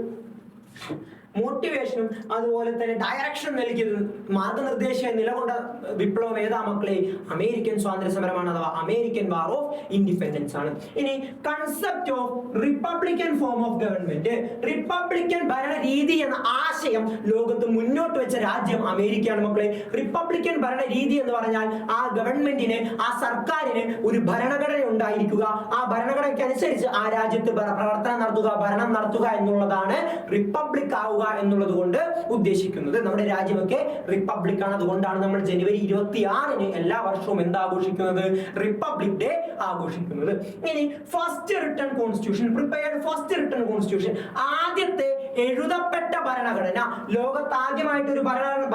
മോട്ടിവേഷനും അതുപോലെ തന്നെ ഡയറക്ഷൻ നൽകിയത് മാർഗനിർദ്ദേശം നിലകൊണ്ട വിപ്ലവം ഏതാ മക്കളെ? അമേരിക്കൻ സ്വാതന്ത്ര്യ സമരമാണ് അഥവാ അമേരിക്കൻ വാർ ഓഫ് ഇൻഡിപെൻഡൻസ് ആണ്. ഇനി concept of Republican form of government. Republican ഭരണ രീതി എന്ന ആശയം ലോകത്ത് മുന്നോട്ട് വെച്ച രാജ്യം അമേരിക്കയാണ് മക്കളെ. റിപ്പബ്ലിക്കൻ ഭരണ രീതി എന്ന് പറഞ്ഞാൽ ആ ഗവൺമെന്റിന് ആ സർക്കാരിന് ഒരു ഭരണഘടന ഉണ്ടായിരിക്കുക, ആ ഭരണഘടനയ്ക്ക് അനുസരിച്ച് ആ രാജ്യത്ത് പ്രവർത്തനം നടത്തുക, ഭരണം നടത്തുക എന്നുള്ളതാണ് റിപ്പബ്ലിക് ആവുക എന്നുള്ളത് കൊണ്ട് ഉദ്ദേശിക്കുന്നത്. നമ്മുടെ രാജ്യമൊക്കെ റിപ്പബ്ലിക് ആണ്. അതുകൊണ്ടാണ് നമ്മൾ ജനുവരി 26 എല്ലാ വർഷവും എന്താഘോഷിക്കുന്നത്? റിപ്പബ്ലിക് ഡേ ആഘോഷിക്കുന്നത്. ഇനി first written constitution prepared. First written constitution ആദ്യത്തെ എഴുതപ്പെട്ട ഭരണഘടന. ലോകത്ത് ആദ്യമായിട്ട് ഒരു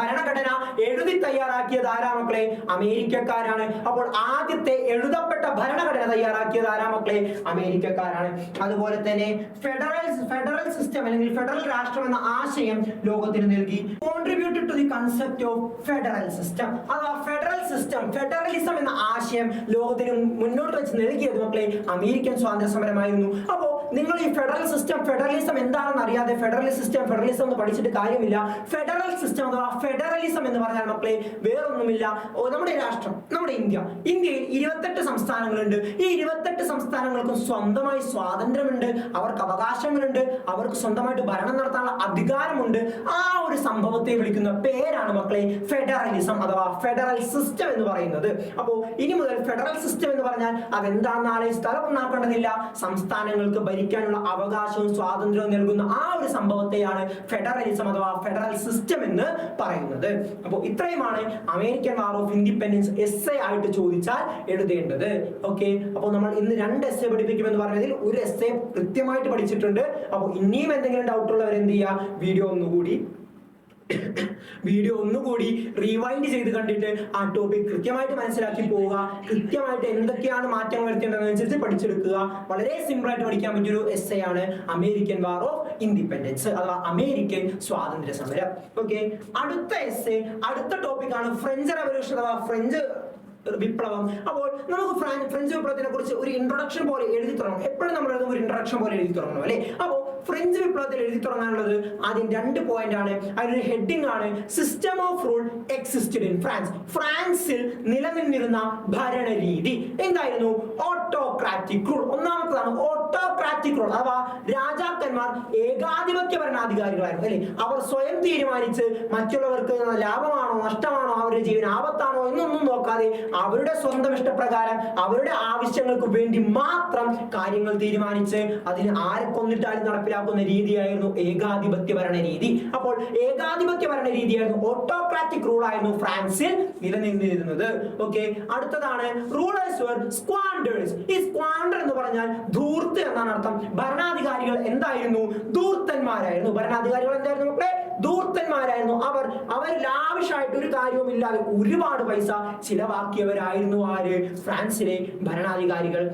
ഭരണഘടന എഴുതി തയ്യാറാക്കിയത് ആരാ മക്കളെ? അമേരിക്കക്കാരാണ്. അപ്പോൾ ആദ്യത്തെ എഴുതപ്പെട്ട ഭരണഘടന തയ്യാറാക്കിയത് ആരാ മക്കളെ? അമേരിക്കക്കാരാണ്. അതുപോലെ തന്നെ ഫെഡറൽ സിസ്റ്റം അല്ലെങ്കിൽ ഫെഡറൽ രാഷ്ട്രം എന്ന ആശയം ലോകത്തിന് നൽകി. Contributed to the concept of federal system അഥവാ ഫെഡറൽ സിസ്റ്റം ഫെഡറലിസം എന്ന ആശയം ലോകത്തിന് മുന്നോട്ട് വെച്ച് നൽകിയത് മക്കളെ അമേരിക്കൻ സ്വാതന്ത്ര്യ സമരമായിരുന്നു. അപ്പോ നിങ്ങൾ ഈ ഫെഡറൽ സിസ്റ്റം ഫെഡറലിസം എന്താണെന്ന് അറിയാതെ ഫെഡറലിസം എന്ന് പഠിച്ചിട്ട് കാര്യമില്ല. ഫെഡറൽ സിസ്റ്റം അഥവാ ഫെഡറലിസം എന്ന് പറഞ്ഞാൽ മക്കളെ വേറൊന്നുമില്ല. നമ്മുടെ രാഷ്ട്രം, നമ്മുടെ ഇന്ത്യയിൽ 28 സംസ്ഥാനങ്ങളുണ്ട്. ഈ 28 സംസ്ഥാനങ്ങൾക്കും സ്വന്തമായി സ്വാതന്ത്ര്യമുണ്ട്, അവർക്ക് അവകാശങ്ങളുണ്ട്, അവർക്ക് സ്വന്തമായിട്ട് ഭരണം നടത്താനുള്ള അധികാരമുണ്ട്. ആ ഒരു സംഭവത്തെ വിളിക്കുന്ന പേരാണ് മക്കളെ ഫെഡറലിസം അഥവാ ഫെഡറൽ സിസ്റ്റം എന്ന് പറയുന്നത്. അപ്പോ ഇനി മുതൽ ഫെഡറൽ സിസ്റ്റം എന്ന് പറഞ്ഞാൽ അതെന്താണെന്ന് ആളെ സ്ഥലം ഉണ്ടാക്കേണ്ടതില്ല. സംസ്ഥാനങ്ങൾക്ക് ഭരിക്കാനുള്ള അവകാശവും സ്വാതന്ത്ര്യവും നൽകുന്ന ആ ഒരു സംഭവത്തെയാണ് ഫെഡറലിസം അഥവാ ഫെഡറൽ സിസ്റ്റം എന്ന് പറയുന്നത്. അപ്പോൾ ഇത്രയുമാണ് American war of independence essay ആയിട്ട് ചോദിച്ചാൽ എഴുതേണ്ടത്. ഓക്കെ, അപ്പോൾ നമ്മൾ ഇന്ന് 2 എസ്സേ പഠിപ്പിക്കുമെന്ന് പറഞ്ഞതിൽ ഒരു എസ്സേ കൃത്യമായിട്ട് പഠിച്ചിട്ടുണ്ട്. അപ്പോൾ ഇനിയും എന്തെങ്കിലും ഡൗട്ട് ഉള്ളവർ എന്ത് ചെയ്യുക? വീഡിയോ ഒന്നുകൂടി റീവൈൻഡ് ചെയ്ത് കണ്ടിട്ട് ആ ടോപ്പിക് കൃത്യമായിട്ട് മനസ്സിലാക്കി പോവുക. കൃത്യമായിട്ട് എന്തൊക്കെയാണ് മാറ്റങ്ങൾ വരുത്തേണ്ടതനുസരിച്ച് പഠിച്ചെടുക്കുക. വളരെ സിമ്പിൾ ആയിട്ട് പഠിക്കാൻ പറ്റിയൊരു എസ്സേ ആണ് അമേരിക്കൻ വാർ ഓഫ് ഇൻഡിപെൻഡൻസ് അഥവാ അമേരിക്കൻ സ്വാതന്ത്ര്യ സമരം. ഓക്കെ, അടുത്ത എസ്സേ അടുത്ത ടോപ്പിക് ആണ് ഫ്രഞ്ച് റവല്യൂഷൻ അഥവാ ഫ്രഞ്ച് വിപ്ലവം. അപ്പോൾ നമുക്ക് ഫ്രഞ്ച് വിപ്ലവത്തിനെ കുറിച്ച് ഒരു ഇൻട്രൊഡക്ഷൻ പോലെ എഴുതി തുടങ്ങണം. എപ്പോഴും നമ്മൾ ഒരു ഇൻട്രൊഡക്ഷൻ പോലെ എഴുതി തുടങ്ങണം അല്ലെ? അപ്പോൾ ഫ്രഞ്ച് വിപ്ലവത്തിൽ എഴുതി തുടങ്ങാനുള്ളത് ആദ്യം 2 പോയിന്റ് ആണ്. അതിനൊരു ഹെഡിങ് ആണ് system of rule existed in France. ഫ്രാൻസിൽ നിലനിന്നിരുന്ന ഭരണരീതി എന്തായിരുന്നു? Autocratic rule. ഒന്നാമത്തേതാണ് ഓട്ടോക്രാറ്റിക് റൂൾ അഥവാ രാജാക്കന്മാർ ഏകാധിപത്യ ഭരണാധികാരികളായിരുന്നു അല്ലെ? അവർ സ്വയം തീരുമാനിച്ച് മറ്റുള്ളവർക്ക് ലാഭമാണോ നഷ്ടമാണോ അവരുടെ ജീവൻ ആപത്താണോ എന്നൊന്നും നോക്കാതെ അവരുടെ സ്വന്തം ഇഷ്ടപ്രകാരം അവരുടെ ആവശ്യങ്ങൾക്ക് വേണ്ടി മാത്രം കാര്യങ്ങൾ തീരുമാനിച്ച് അതിന് ആരെ കൊന്നിട്ടാലും നടപ്പിലാക്കുന്ന രീതിയായിരുന്നു ഏകാധിപത്യ ഭരണ രീതി. അപ്പോൾ ഏകാധിപത്യ ഭരണ രീതിയായിരുന്നു, ഓട്ടോക്രാറ്റിക് റൂൾ ആയിരുന്നു ഫ്രാൻസിൽ നിലനിന്നിരുന്നത്. ഓക്കെ, അടുത്തതാണ് റൂളേഴ്സ് വർ സ്ക്വാൻഡേഴ്സ്. ഈ സ്ക്വാൻഡർ എന്ന് പറഞ്ഞാൽ ധൂർത്ത് എന്നാണ് അർത്ഥം. ഭരണാധികാരികൾ എന്തായിരുന്നു? ധൂർത്തന്മാരായിരുന്നു. ഭരണാധികാരികൾ എന്തായിരുന്നു മക്കളെ? ധൂർത്തന്മാരായിരുന്നു. അവർ ലാവിഷായിട്ട് ഒരു കാര്യവും ഇല്ലാതെ ഒരുപാട് പൈസ ചിലവാക്കിയവരായിരുന്നു ആര്? ഫ്രാൻസിലെ ഭരണാധികാരികൾ.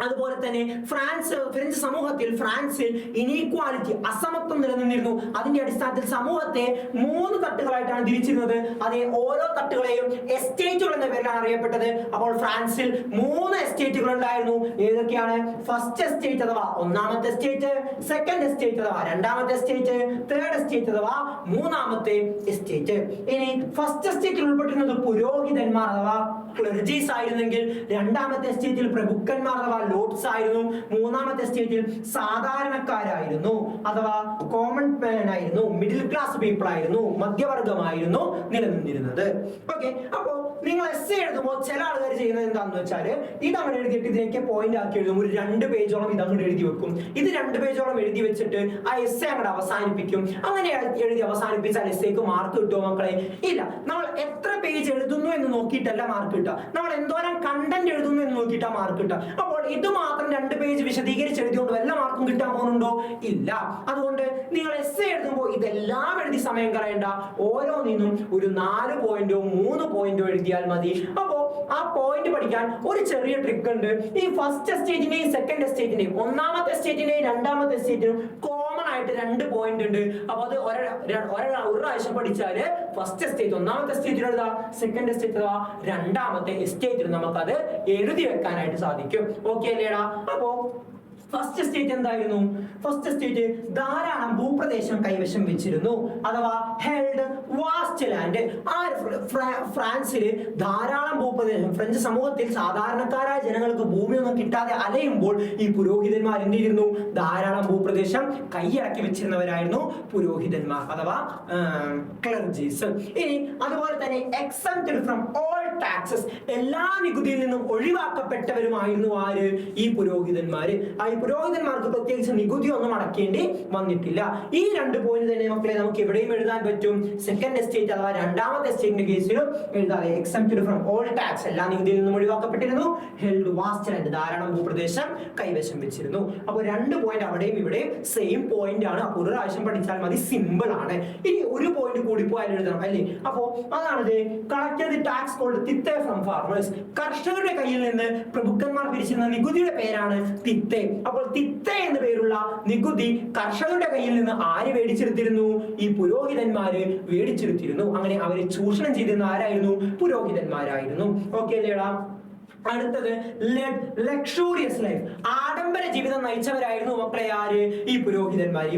അതുപോലെ തന്നെ ഫ്രഞ്ച് സമൂഹത്തിൽ ഫ്രാൻസിൽ ഇനീക്വാലിറ്റി, അസമത്വം നിലനിന്നിരുന്നു. അതിന്റെ അടിസ്ഥാനത്തിൽ സമൂഹത്തെ 3 തട്ടുകളായിട്ടാണ് തിരിച്ചിരുന്നത്. അതേ ഓരോ തട്ടുകളെയും എസ്റ്റേറ്റുകൾ എന്ന പേരിലാണ് അറിയപ്പെട്ടത്. അപ്പോൾ ഫ്രാൻസിൽ 3 എസ്റ്റേറ്റുകൾ ഉണ്ടായിരുന്നു. ഏതൊക്കെയാണ്? ഫസ്റ്റ് എസ്റ്റേറ്റ് അഥവാ ഒന്നാമത്തെ എസ്റ്റേറ്റ്, സെക്കൻഡ് എസ്റ്റേറ്റ് അഥവാ രണ്ടാമത്തെ എസ്റ്റേറ്റ്, തേർഡ് എസ്റ്റേറ്റ് അഥവാ മൂന്നാമത്തെ എസ്റ്റേറ്റ്. ഇനി ഫസ്റ്റ് എസ്റ്റേറ്റിൽ ഉൾപ്പെട്ടിരുന്നത് പുരോഹിതന്മാർ അഥവാ ക്ലർജീസ് ആയിരുന്നെങ്കിൽ രണ്ടാമത്തെ എസ്റ്റേറ്റിൽ പ്രഭുക്കന്മാർ അഥവാ ലോർഡ്സ് ആയിരുന്നു. മൂന്നാമത്തെ സ്റ്റേറ്റിൽ സാധാരണക്കാരായിരുന്നു അഥവാ കോമൺ മാൻ ആയിരുന്നു, മിഡിൽ ക്ലാസ് പീപ്പിൾ ആയിരുന്നു, മധ്യവർഗമായിരുന്നു നിലനിന്നിരുന്നത്. ഓക്കെ, അപ്പോ നിങ്ങൾ എസ് എഴുതുമ്പോൾ ചില ആൾക്കാർ ചെയ്യുന്നത് എന്താണെന്ന് വെച്ചാൽ ഇത് അങ്ങോട്ട് എഴുതിയിട്ട് ഇതിനൊക്കെ പോയിന്റ് ആക്കി എഴുതും. ഒരു 2 പേജോളം ഇത് അങ്ങോട്ട് എഴുതി വെക്കും. ഇത് 2 പേജോളം എഴുതി വെച്ചിട്ട് ആ എസ് അങ്ങോട്ട് അവസാനിപ്പിക്കും. അങ്ങനെ എഴുതി അവസാനിപ്പിച്ചാൽ എസ് എക്ക് മാർക്ക് കിട്ടുമോ മക്കളെ? ഇല്ല. നമ്മൾ എത്ര പേജ് എഴുതുന്നു എന്ന് നോക്കിയിട്ടല്ല മാർക്ക് കിട്ടുക, നമ്മൾ എന്തോരം കണ്ടന്റ് എഴുതുന്നു എന്ന് നോക്കിയിട്ടാ മാർക്ക് കിട്ടുക. അപ്പോൾ ഇത് മാത്രം 2 പേജ് വിശദീകരിച്ച് എഴുതിയോണ്ട് വല്ല മാർക്കും കിട്ടാൻ പോകുന്നുണ്ടോ? ഇല്ല. അതുകൊണ്ട് നിങ്ങൾ എസ് എഴുതുമ്പോൾ ഇതെല്ലാം എഴുതി സമയം കളയണ്ട. ഓരോന്നിനും ഒരു 4 പോയിന്റോ 3 പോയിന്റോ എഴുതിയാൽ മതി. അപ്പോ ആ പോയിന്റ് പഠിക്കാൻ ഒരു ചെറിയ ട്രിക്ക് ഉണ്ട്. ഈ ഫസ്റ്റ് എസ്റ്റേറ്റിന്റെയും സെക്കൻഡ് എസ്റ്റേറ്റിന്റെയും ഒന്നാമത്തെ എസ്റ്റേറ്റിന്റെയും രണ്ടാമത്തെ എസ്റ്റേറ്റിനും കോമൺ ആയിട്ട് 2 പോയിന്റ് ഉണ്ട്. അപ്പൊ അത് ഒരു പ്രാവശ്യം പഠിച്ചാല് ഫസ്റ്റ് എസ്റ്റേറ്റ് ഒന്നാമത്തെ എസ്റ്റേറ്റിൽ എഴുതാം, സെക്കൻഡ് എസ്റ്റേറ്റ് അഥവാ രണ്ടാമത്തെ എസ്റ്റേറ്റിൽ നമുക്കത് എഴുതി വെക്കാനായിട്ട് സാധിക്കും. ഓക്കെ അല്ലേടാ? അപ്പോ ഫസ്റ്റ് എസ്റ്റേറ്റ് എന്തായിരുന്നു? ഫസ്റ്റ് എസ്റ്റേറ്റ് ധാരാളം ഭൂപ്രദേശം കൈവശം വെച്ചിരുന്നു അഥവാ ഹെൽഡ് വാസ്റ്റ് ലാൻഡ്. ആ ഫ്രാൻസിൽ ധാരാളം ഭൂപ്രദേശം, ഫ്രഞ്ച് സമൂഹത്തിൽ സാധാരണക്കാരായ ജനങ്ങൾക്ക് ഭൂമിയൊന്നും കിട്ടാതെ അലയുമ്പോൾ ഈ പുരോഹിതന്മാർ എന്ത് ചെയ്തിരുന്നു? ധാരാളം ഭൂപ്രദേശം കൈയടക്കി വെച്ചിരുന്നവരായിരുന്നു പുരോഹിതന്മാർ അഥവാ ക്ലർജീസ്. ഇനി അതുപോലെ തന്നെ എക്സംപ്റ്റഡ് ഫ്രം ഓൾ ടാക്സസ്, എല്ലാ നികുതിയിൽ നിന്നും ഒഴിവാക്കപ്പെട്ടവരുമായിരുന്നു ആര്? ഈ പുരോഹിതന്മാര്. ഈ പുരോഹിതന്മാർക്ക് പ്രത്യേകിച്ച് നികുതി ഒന്നും അടക്കേണ്ടി വന്നിട്ടില്ല. ഈ 2 പോയിന്റ് തന്നെ മക്കളെ നമുക്ക് എവിടെയും എഴുതാൻ പറ്റും. സെക്കൻഡ് എസ്റ്റേറ്റ് അഥവാ രണ്ടാമത്തെ എസ്റ്റേറ്റിന്റെ കേസിലും എഴുതാതെ. എക്സംപ്റ്റഡ് ഫ്രം ഓൾ ടാക്സ്, എല്ലാ നികുതിയിൽ നിന്നും ഒഴിവാക്കപ്പെട്ടിരുന്നു. ഹെൽഡ് വാസ്റ്റ് ലാൻഡ്, ധാരാളം ഭൂപ്രദേശം കൈവശം വെച്ചിരുന്നു. അപ്പോൾ 2 പോയിന്റ് അവിടെയും ഇവിടെയും സെയിം പോയിന്റ് ആണ്. അപ്പോൾ ഒരു പ്രാവശ്യം പഠിച്ചാൽ മതി, സിമ്പിൾ ആണ്. ഇനി ഒരു പോയിന്റ് കൂടി പോയാൽ എഴുതണം അല്ലേ? അപ്പോ അതാണത് collected tax called tithe from farmers. കർഷകരുടെ കയ്യിൽ നിന്ന് പ്രഭുക്കന്മാർ പിരിച്ചിരുന്ന നികുതിയുടെ പേരാണ് തിത്തേ. അപ്പോൾ തിത്തേ എന്ന് പേരുള്ള നികുതി കർഷകരുടെ കയ്യിൽ നിന്ന് ആര് മേടിച്ചെടുത്തിരുന്നു? ഈ പുരോഹിതന്മാര് മേടിച്ചെടുത്തിരുന്നു. അങ്ങനെ അവരെ ചൂഷണം ചെയ്തിരുന്ന ആരായിരുന്നു? പുരോഹിതന്മാരായിരുന്നു. ഓക്കെ അല്ലേടാ? അടുത്തത് ലക്ഷൂറിയസ് ലൈഫ്, ആഡംബര ജീവിതം നയിച്ചവരായിരുന്നു മക്കളെ ആര്? ഈ പുരോഹിതന്മാർ. ഈ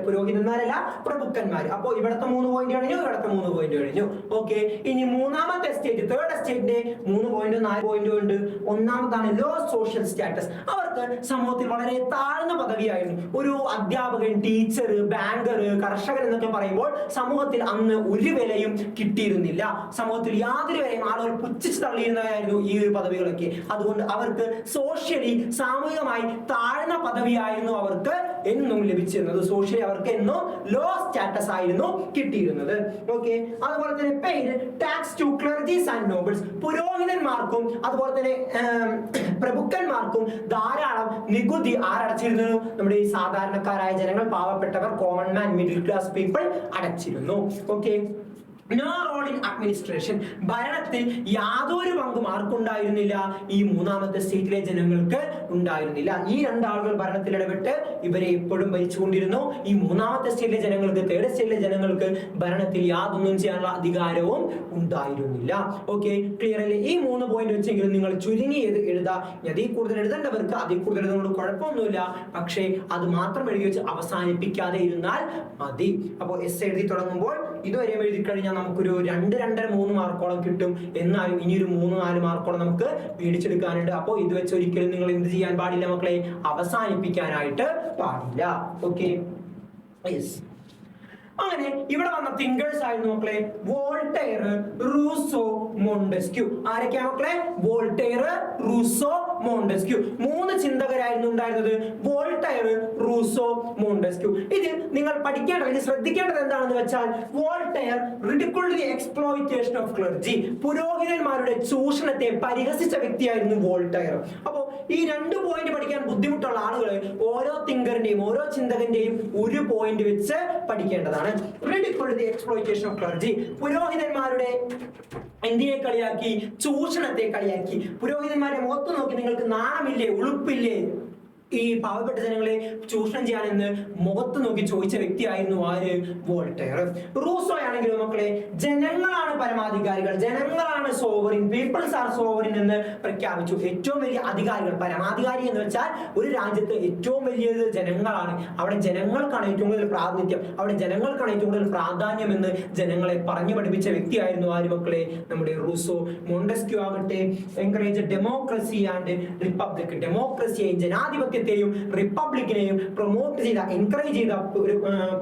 പുരോഹിതന്മാരല്ല, പ്രഭുക്കന്മാർ. അപ്പോ ഇവിടത്തെ 3 പോയിന്റ് കഴിഞ്ഞു, ഇവിടത്തെ 3 പോയിന്റ് കഴിഞ്ഞു. ഓക്കെ, ഇനി മൂന്നാമത്തെ എസ്റ്റേറ്റ്, തേർഡ് എസ്റ്റേറ്റിന്റെ 3 പോയിന്റ് 4 പോയിന്റ് ഉണ്ട്. ഒന്നാമതാണ് ലോ സോഷ്യൽ സ്റ്റാറ്റസ്. അവർക്ക് സമൂഹത്തിൽ വളരെ താഴ്ന്ന പദവിയായിരുന്നു. ഒരു അധ്യാപകൻ, ടീച്ചർ, ബാങ്കർ, കർഷകൻ എന്നൊക്കെ പറയുമ്പോൾ സമൂഹത്തിൽ അന്ന് ഒരു വിലയും കിട്ടിയിരുന്നില്ല. സമൂഹത്തിൽ യാതൊരു വിലയും ആളുകൾ പുച്ഛിച്ച് തള്ളിയിരുന്നവരായിരുന്നു ഈ ഒരു പദവി. അതുകൊണ്ട് അവർക്ക് സോഷ്യലി, സാമൂഹികമായി താഴ്ന്ന പദവിയായിരുന്നു അവർക്ക് എന്നും ലഭിച്ചിരുന്നത്. സോഷ്യലി അവർക്ക് എന്നും ലോ സ്റ്റാറ്റസ് ആയിരുന്നു കിട്ടിയിരുന്നത്. ഓക്കെ, അതുപോലെ തന്നെ paid tax to clergies and nobles, പുരോഹിതന്മാർക്കും അതുപോലെ തന്നെ പ്രഭുക്കന്മാർക്കും ധാരാളം നികുതി ആരടച്ചിരുന്നു? നമ്മുടെ ഈ സാധാരണക്കാരായ ജനങ്ങൾ, പാവപ്പെട്ടവർ, common man, middle class people അടച്ചിരുന്നു. Okay, no role in administration, ഭരണത്തിൽ യാതൊരു പങ്കും ആർക്കുണ്ടായിരുന്നില്ല? ഈ മൂന്നാമത്തെ സ്റ്റേറ്റിലെ ജനങ്ങൾക്ക് ഉണ്ടായിരുന്നില്ല. ഈ 2 ആളുകൾ ഭരണത്തിൽ ഇടപെട്ട് ഇവരെ എപ്പോഴും ഭരിച്ചുകൊണ്ടിരുന്നു. ഈ മൂന്നാമത്തെ സ്റ്റേറ്റിലെ ജനങ്ങൾക്ക്, തേർഡ് സ്റ്റേറ്റിലെ ജനങ്ങൾക്ക് ഭരണത്തിൽ യാതൊന്നും ചെയ്യാനുള്ള അധികാരവും ഉണ്ടായിരുന്നില്ല. ഓക്കെ, ക്ലിയർ അല്ലേ? ഈ 3 പോയിന്റ് വെച്ചെങ്കിലും നിങ്ങൾ ചുരുങ്ങി എഴുതാ. അതിൽ കൂടുതൽ എഴുതേണ്ടവർക്ക് അതിൽ കൂടുതൽ എഴുതുന്നത് കുഴപ്പമൊന്നുമില്ല. പക്ഷേ അത് മാത്രം എഴുതി വെച്ച് അവസാനിപ്പിക്കാതെ ഇരുന്നാൽ മതി. അപ്പോൾ എസ് എഴുതി തുടങ്ങുമ്പോൾ ഇതുവരെ എഴുതി കഴിഞ്ഞാൽ നമുക്കൊരു 2, 2.5, 3 മാർക്കോളം കിട്ടും. എന്നാലും ഇനിയൊരു 3, 4 മാർക്കോളം നമുക്ക് മേടിച്ചെടുക്കാനുണ്ട്. അപ്പോൾ ഇത് വെച്ച് ഒരിക്കലും നിങ്ങൾ എന്ത് ചെയ്യാൻ പാടില്ല മക്കളെ? അവസാനിപ്പിക്കാനായിട്ട് പാടില്ല. Okay, yes. അങ്ങനെ ഇവിടെ വന്ന തിങ്കേഴ്സ് ആയിരുന്നു മക്കളെ വോൾട്ടയർ, റൂസോ, മോണ്ടസ്ക്യൂ. ആരൊക്കെയാ മക്കളെ? Voltaire, Rousseau, Montesquieu. 3 ചിന്തകരായിരുന്നു ഉണ്ടായിരുന്നത്. Voltaire, Rousseau, Montesquieu. ഇത് നിങ്ങൾ പഠിക്കേണ്ടത്, ഇത് ശ്രദ്ധിക്കേണ്ടത് എന്താണെന്ന് വെച്ചാൽ Voltaire ridiculed the exploitation of clergy, പുരോഹിതന്മാരുടെ ചൂഷണത്തെ പരിഹസിച്ച വ്യക്തിയായിരുന്നു വോൾട്ടയർ. അപ്പോ ഈ 2 പോയിന്റ് പഠിക്കാൻ ബുദ്ധിമുട്ടുള്ള ആളുകൾ ഓരോ തിങ്കറിന്റെയും ഓരോ ചിന്തകന്റെയും ഒരു പോയിന്റ് വെച്ച് പഠിക്കേണ്ടതാണ്. ridiculed the exploitation of clergy, പുരോഹിതന്മാരുടെ എന്തിനെ കളിയാക്കി? ചൂഷണത്തെ കളിയാക്കി. പുരോഹിതന്മാരെ മുഖത്ത് നോക്കി നിങ്ങൾ നിങ്ങൾക്ക് നാണമില്ലേ, ഉളുപ്പില്ലേ ഈ പാവപ്പെട്ട ജനങ്ങളെ ചൂഷണം ചെയ്യാനെന്ന് മുഖത്ത് നോക്കി ചോദിച്ച വ്യക്തിയായിരുന്നു ആര്? വോൾട്ടയർ. റൂസോ ആണെങ്കിലും മക്കളെ ജനങ്ങളാണ് പരമാധികാരികൾ, ജനങ്ങളാണ് സോവറിൻ, പീപ്പിൾസ് ആർ സോവറിൻ എന്ന് പ്രഖ്യാപിച്ചു. ഏറ്റവും വലിയ അധികാരികൾ, പരമാധികാരി എന്ന് വെച്ചാൽ ഒരു രാജ്യത്ത് ഏറ്റവും വലിയത് ജനങ്ങളാണ്. അവിടെ ജനങ്ങൾക്കാണ് ഏറ്റവും കൂടുതൽ പ്രാതിനിധ്യം, അവിടെ ജനങ്ങൾക്കാണ് ഏറ്റവും കൂടുതൽ പ്രാധാന്യം എന്ന് ജനങ്ങളെ പറഞ്ഞു പഠിപ്പിച്ച വ്യക്തിയായിരുന്നു ആര് മക്കളെ? നമ്മുടെ റൂസോ. മോണ്ടസ്ക്യൂ ആകട്ടെ എൻകറേജ് ഡെമോക്രസി ആൻഡ് റിപ്പബ്ലിക്, ഡെമോക്രസിയെയും ജനാധിപത്യ റിപ്പബ്ലിക്കിനെയും പ്രൊമോട്ട് ചെയ്ത, എൻകറേജ് ചെയ്ത,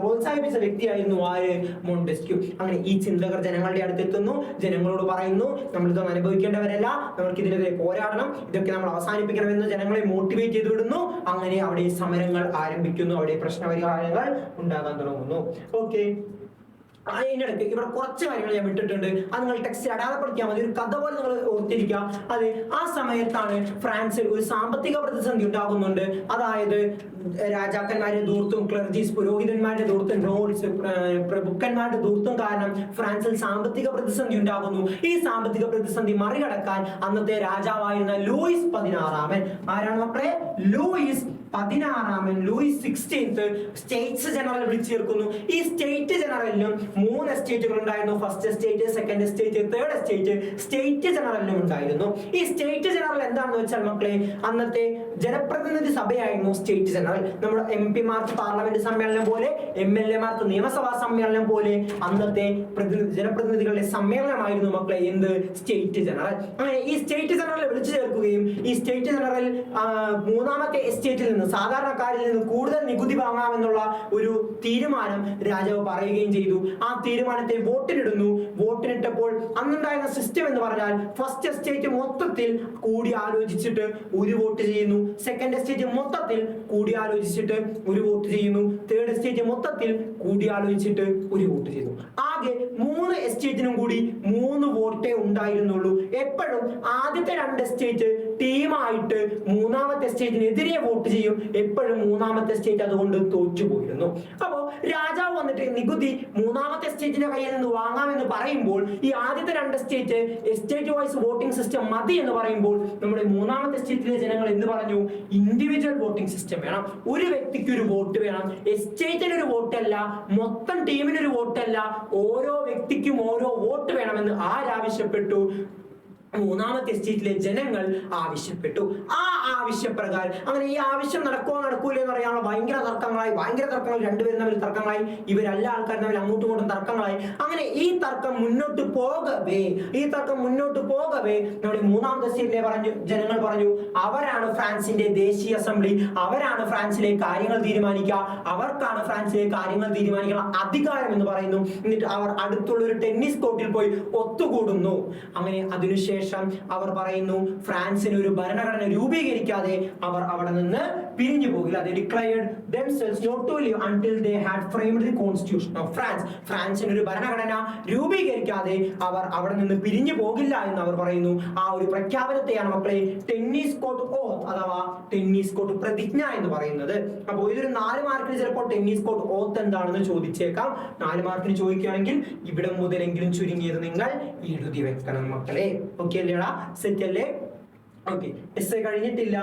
പ്രോത്സാഹിപ്പിച്ച വ്യക്തിയായിരുന്നു ആര്? മോണ്ടസ്ക്യൂ. അങ്ങനെ ഈ ചിന്തകർ ജനങ്ങളുടെ അടുത്തെത്തുന്നു, ജനങ്ങളോട് പറയുന്നു നമ്മളിതൊന്നും അനുഭവിക്കേണ്ടവരല്ല, നമ്മൾക്ക് ഇതിനെതിരെ പോരാടണം, ഇതൊക്കെ നമ്മൾ അവസാനിപ്പിക്കണമെന്ന് ജനങ്ങളെ മോട്ടിവേറ്റ് ചെയ്ത് വിടുന്നു. അങ്ങനെ അവിടെ സമരങ്ങൾ ആരംഭിക്കുന്നു, അവിടെ പ്രശ്നപരിഹാരങ്ങൾ ഉണ്ടാകാൻ തുടങ്ങുന്നു. ഓക്കെ, അതിനിടയ്ക്ക് ഇവിടെ കുറച്ച് കാര്യങ്ങൾ ഞാൻ വിട്ടിട്ടുണ്ട്, അത് നിങ്ങൾ ടെക്സ്റ്റ് അടയാളപ്പെടുത്തിയാൽ മതി. ഒരു കഥ പോലെ നിങ്ങൾ ഓർത്തിരിക്കുക. അത് ആ സമയത്താണ് ഫ്രാൻസിൽ ഒരു സാമ്പത്തിക പ്രതിസന്ധി ഉണ്ടാകുന്നുണ്ട്. അതായത് രാജാക്കന്മാരുടെ ദൂർത്തും ക്ലർജീസ് പുരോഹിതന്മാരുടെ ദൂർത്തും നോൾസ് പ്രഭുക്കന്മാരുടെ ദൂർത്തും കാരണം ഫ്രാൻസിൽ സാമ്പത്തിക പ്രതിസന്ധി ഉണ്ടാകുന്നു. ഈ സാമ്പത്തിക പ്രതിസന്ധി മറികടക്കാൻ അന്നത്തെ രാജാവായിരുന്ന ലൂയിസ് 16 ആരാണ് മക്കളെ? ലൂയിസ് 16 ലൂയിസ് 16 സ്റ്റേറ്റ്സ് ജനറൽ വിളിച്ചു ചേർക്കുന്നു. ഈ സ്റ്റേറ്റ് ജനറലിനും 3 എസ്റ്റേറ്റുകൾ ഉണ്ടായിരുന്നു. First estate, second estate, third estate. State ജനറലിനും ഉണ്ടായിരുന്നു. ഈ സ്റ്റേറ്റ് ജനറൽ എന്താണെന്ന് വെച്ചാൽ മക്കളെ അന്നത്തെ ജനപ്രതിനിധി സഭയായിരുന്നു സ്റ്റേറ്റ് ജനറൽ. നമ്മുടെ MP മാർക്ക് പാർലമെന്റ് സമ്മേളനം പോലെ, MLA മാർക്ക് നിയമസഭാ സമ്മേളനം പോലെ അന്നത്തെ ജനപ്രതിനിധികളുടെ സമ്മേളനമായിരുന്നു മക്കളെ എന്ത്? State general. അങ്ങനെ ഈ സ്റ്റേറ്റ് ജനറൽ വിളിച്ചു ചേർക്കുകയും ഈ സ്റ്റേറ്റ് ജനറൽ 3ാമത്തെ എസ്റ്റേറ്റിൽ നിന്ന്, സാധാരണക്കാരിൽ നിന്ന് കൂടുതൽ നികുതി വാങ്ങാമെന്നുള്ള ഒരു തീരുമാനം രാജാവ് പറയുകയും ചെയ്തു. ആ തീരുമാനത്തെ വോട്ടിനിടുന്നു. വോട്ടിനിട്ടപ്പോൾ അന്നുണ്ടായിരുന്ന സിസ്റ്റം എന്ന് പറഞ്ഞാൽ ഫസ്റ്റ് എസ്റ്റേറ്റ് മൊത്തത്തിൽ കൂടി ആലോചിച്ചിട്ട് ഒരു വോട്ട് ചെയ്യുന്നു, സെക്കൻഡ് എസ്റ്റേറ്റ് മൊത്തത്തിൽ കൂടി ആലോചിച്ചിട്ട് ഒരു വോട്ട് ചെയ്യുന്നു, തേർഡ് എസ്റ്റേറ്റ് മൊത്തത്തിൽ കൂടി ആലോചിച്ചിട്ട് ഒരു വോട്ട് ചെയ്യുന്നു. ആകെ 3 എസ്റ്റേറ്റിനും കൂടി 3 വോട്ടേ ഉണ്ടായിരുന്നുള്ളൂ. എപ്പോഴും ആദ്യത്തെ 2 എസ്റ്റേറ്റ് ടീമായിട്ട് 3ാമത്തെ എസ്റ്റേറ്റിനെതിരെ വോട്ട് ചെയ്യും. എപ്പോഴും 3ാമത്തെ എസ്റ്റേറ്റ് അതുകൊണ്ട് തോറ്റുപോയിരുന്നു. അപ്പോ രാജാവ് വന്നിട്ട് നികുതി 3ാമത്തെ എസ്റ്റേറ്റിന്റെ കയ്യിൽ നിന്ന് വാങ്ങാമെന്ന് പറയുമ്പോൾ ഈ ആദ്യത്തെ 2 estate estate wise voting system മതി എന്ന് പറയുമ്പോൾ നമ്മുടെ 3ാമത്തെ എസ്റ്റേറ്റിലെ ജനങ്ങൾ എന്ത് പറഞ്ഞു? ഇൻഡിവിജ്വൽ വോട്ടിംഗ് സിസ്റ്റം വേണം, ഒരു വ്യക്തിക്ക് ഒരു വോട്ട് വേണം, എസ്റ്റേറ്റിന് ഒരു വോട്ടല്ല, മൊത്തം ടീമിന് ഒരു വോട്ടല്ല, ഓരോ വ്യക്തിക്കും ഓരോ വോട്ട് വേണമെന്ന് ആരാവശ്യപ്പെട്ടു? 3ാമത്തെ എസ്റ്റേറ്റിലെ ജനങ്ങൾ ആവശ്യപ്പെട്ടു. ആ ആവശ്യപ്രകാരം അങ്ങനെ ഈ ആവശ്യം നടക്കുമോ നടക്കൂല എന്ന് പറയാനുള്ള ഭയങ്കര തർക്കങ്ങൾ, രണ്ടുപേരും തമ്മിൽ തർക്കങ്ങളായി, ഇവരല്ല ആൾക്കാർ തമ്മിൽ അങ്ങോട്ടും ഇങ്ങോട്ടും തർക്കങ്ങളായി. അങ്ങനെ ഈ തർക്കം മുന്നോട്ട് പോകവേ നമ്മുടെ 3ാമത്തെ എസ്റ്റേറ്റിലെ ജനങ്ങൾ പറഞ്ഞു അവരാണ് ഫ്രാൻസിന്റെ ദേശീയ അസംബ്ലി, അവരാണ് ഫ്രാൻസിലെ കാര്യങ്ങൾ തീരുമാനിക്കുക, അവർക്കാണ് ഫ്രാൻസിലെ കാര്യങ്ങൾ തീരുമാനിക്കുന്ന അധികാരം എന്ന് പറയുന്നു. എന്നിട്ട് അവർ അടുത്തുള്ള ഒരു ടെന്നീസ് കോർട്ടിൽ പോയി ഒത്തുകൂടുന്നു. അങ്ങനെ അതിനുശേഷം അവർ പറയുന്നു ഫ്രാൻസിന് ഒരു ഭരണഘടന രൂപീകരിക്കാതെ അവർ അവിടെ നിന്ന് പിരിഞ്ഞു പോകില്ല. They declared themselves not to live until they had framed the constitution of France. ഫ്രാൻസിന് ഒരു ഭരണഘടന രൂപീകരിക്കാതെ അവർ അവിടെ നിന്ന് പിരിഞ്ഞു പോകില്ല എന്ന് അവർ പറയുന്നു. ആ ഒരു പ്രഖ്യാപനത്തെയാണ് മക്കളെ ടെന്നീസ് കോർട്ട് ഓത്ത് അഥവാ ടെന്നീസ് കോർട്ട് പ്രതിജ്ഞ എന്ന് പറയുന്നത്. അപ്പോൾ ഇതൊരു 4 മാർക്കിന് ചിലപ്പോൾ ടെന്നീസ് കോർട്ട് ഓത്ത് എന്താണെന്ന് ചോദിച്ചേക്കാം. 4 മാർക്കിന് ചോദിക്കുകയാണെങ്കിൽ ഇവിടെ മുതലെങ്കിലും ചുരുങ്ങിയത് നിങ്ങൾ എഴുതി വെക്കണം മക്കളെ. ഓക്കെ അല്ലേടാ? സെറ്റ് അല്ലേ? ഓക്കെ, എസ് കഴിഞ്ഞിട്ടില്ല.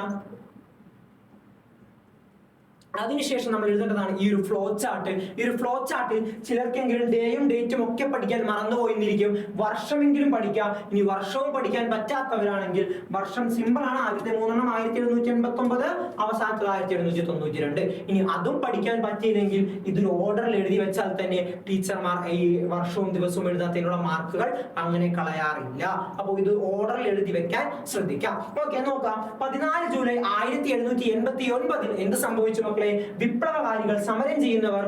അതിനുശേഷം നമ്മൾ എഴുതേണ്ടതാണ് ഈ ഒരു ഫ്ലോ ചാർട്ട്. ഈ ഒരു ഫ്ലോ ചാർട്ടിൽ ചിലർക്കെങ്കിലും ഡേയും ഡേറ്റും ഒക്കെ പഠിക്കാൻ മറന്നുപോയിരിക്കും, വർഷമെങ്കിലും പഠിക്കാം. ഇനി വർഷവും പഠിക്കാൻ പറ്റാത്തവരാണെങ്കിൽ വർഷം സിമ്പിൾ ആണ്. ആദ്യത്തെ 3 1789, അവസാനത്തെ 1792. ഇനി അതും പഠിക്കാൻ പറ്റിയില്ലെങ്കിൽ ഇതൊരു ഓർഡറിൽ എഴുതി വെച്ചാൽ തന്നെ ടീച്ചർമാർ ഈ വർഷവും ദിവസവും എഴുതാത്തതിനുള്ള മാർക്കുകൾ അങ്ങനെ കളയാറില്ല. അപ്പോൾ ഇത് ഓർഡറിൽ എഴുതി വെക്കാൻ ശ്രദ്ധിക്കാം. ഓക്കെ, നോക്കാം. 14 ജൂലൈ 1789 എന്ത് സംഭവിച്ചു മക്കളെ? വിപ്ലവകാരികൾ, സമരം ചെയ്യുന്നവർ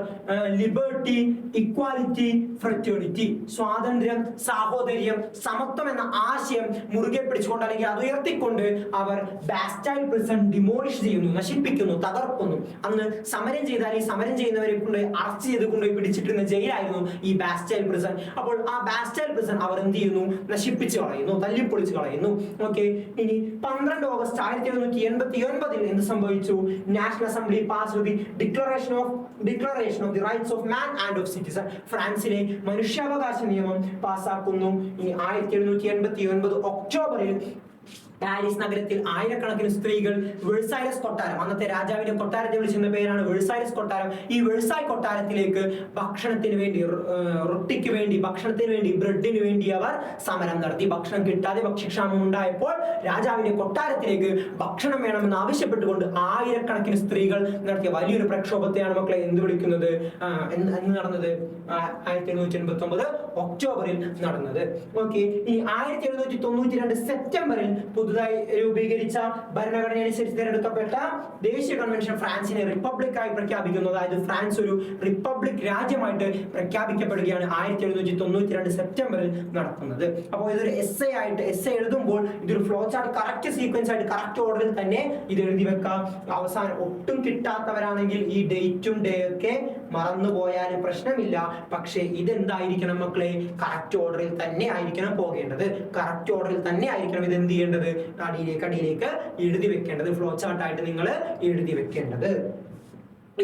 ലിബർട്ടി, ഇക്വാലിറ്റി, ഫ്രറ്റേണിറ്റി, സ്വാതന്ത്ര്യം, സാഹോദര്യം, സമത്വം എന്ന ആശയം മുറുകെ പിടിച്ചുകൊണ്ട് അല്ലെങ്കിൽ അത് ഉയർത്തിക്കൊണ്ട് അവർ ബാസ്റ്റൈൽ പ്രിസൺ ഡിമോളിഷ് ചെയ്യുന്നു, നശിപ്പിക്കുന്നു, തകർക്കുന്നു. അന്ന് സമരം ചെയ്താൽ ഈ സമരം ചെയ്യുന്നവരെ കൊണ്ട് അറസ്റ്റ് ചെയ്ത് കൊണ്ടുപോയി പിടിച്ചിട്ടിരുന്ന ജയിലായിരുന്നു ഈ ബാസ്റ്റൈൽ പ്രിസൺ. അപ്പോൾ ആ ബാസ്റ്റൈൽ പ്രിസൺ അവർ എന്ത് ചെയ്യുന്നു? നശിപ്പിച്ചു കളയുന്നു, തല്ലിപ്പൊളിച്ചു കളയുന്നു. ഓക്കെ, ഇനി 12 ഓഗസ്റ്റ് 1789 എന്ത് സംഭവിച്ചു? National assembly passed the Declaration of the Rights of Man and of Citizen. ഫ്രാൻസിലെ മനുഷ്യാവകാശ നിയമം പാസ്സാക്കുന്നു. ഇനി 1789 ഒക്ടോബറിൽ പാരീസ് നഗരത്തിൽ ആയിരക്കണക്കിന് സ്ത്രീകൾ വെഴ്സായസ് കൊട്ടാരം, അന്നത്തെ രാജാവിന്റെ കൊട്ടാരത്തെ വിളിച്ചിരുന്ന പേരാണ് വെഴ്സായസ് കൊട്ടാരം, ഈ വെഴ്സായ് കൊട്ടാരത്തിലേക്ക് ഭക്ഷണത്തിന് വേണ്ടി, റൊട്ടിക്ക് വേണ്ടി, ഭക്ഷണത്തിന് വേണ്ടി, ബ്രെഡിന് വേണ്ടി അവർ സമരം നടത്തി. ഭക്ഷണം കിട്ടാതെ ഭക്ഷ്യക്ഷാമം ഉണ്ടായപ്പോൾ രാജാവിന്റെ കൊട്ടാരത്തിലേക്ക് ഭക്ഷണം വേണമെന്ന് ആവശ്യപ്പെട്ടുകൊണ്ട് ആയിരക്കണക്കിന് സ്ത്രീകൾ നടത്തിയ വലിയൊരു പ്രക്ഷോഭത്തെയാണ് മക്കളെ എന്ത് വിളിക്കുന്നത്, എന്ന് നടന്നത് 1789 ഒക്ടോബറിൽ നടന്നത്. ഓക്കെ, ഈ 1792 സെപ്റ്റംബറിൽ പുതുതായി രൂപീകരിച്ച ഭരണഘടന അനുസരിച്ച് തിരഞ്ഞെടുക്കപ്പെട്ട ദേശീയ കൺവെൻഷൻ ഫ്രാൻസിനെ റിപ്പബ്ലിക്കായി പ്രഖ്യാപിക്കുന്നു. അതായത് ഫ്രാൻസ് ഒരു റിപ്പബ്ലിക് രാജ്യമായിട്ട് പ്രഖ്യാപിക്കപ്പെടുകയാണ് 1792 സെപ്റ്റംബറിൽ നടക്കുന്നത്. അപ്പോൾ ഇതൊരു എസ്സേ ആയിട്ട്, എസ്സേ എഴുതുമ്പോൾ ഇതൊരു ഫ്ലോ ചാർട്ട് കറക്റ്റ് സീക്വൻസ് ആയിട്ട് കറക്റ്റ് ഓർഡറിൽ തന്നെ ഇത് എഴുതി വെക്കാം. അവസാനം ഒട്ടും കിട്ടാത്തവരാണെങ്കിൽ ഈ ഡേറ്റും ഡേ ഒക്കെ മറന്നുപോയാലും പ്രശ്നമില്ല. പക്ഷേ ഇതെന്തായിരിക്കണം മക്കളെ, കറക്റ്റ് ഓർഡറിൽ തന്നെ ആയിരിക്കണം പോകേണ്ടത്, കറക്റ്റ് ഓർഡറിൽ തന്നെ ആയിരിക്കണം ഇത് എന്ത് ചെയ്യേണ്ടത്, അടിയിലേക്ക് എഴുതി വെക്കേണ്ടത്, ഫ്ലോ ചാർട്ട് ആയിട്ട് നിങ്ങൾ എഴുതി വെക്കേണ്ടത്.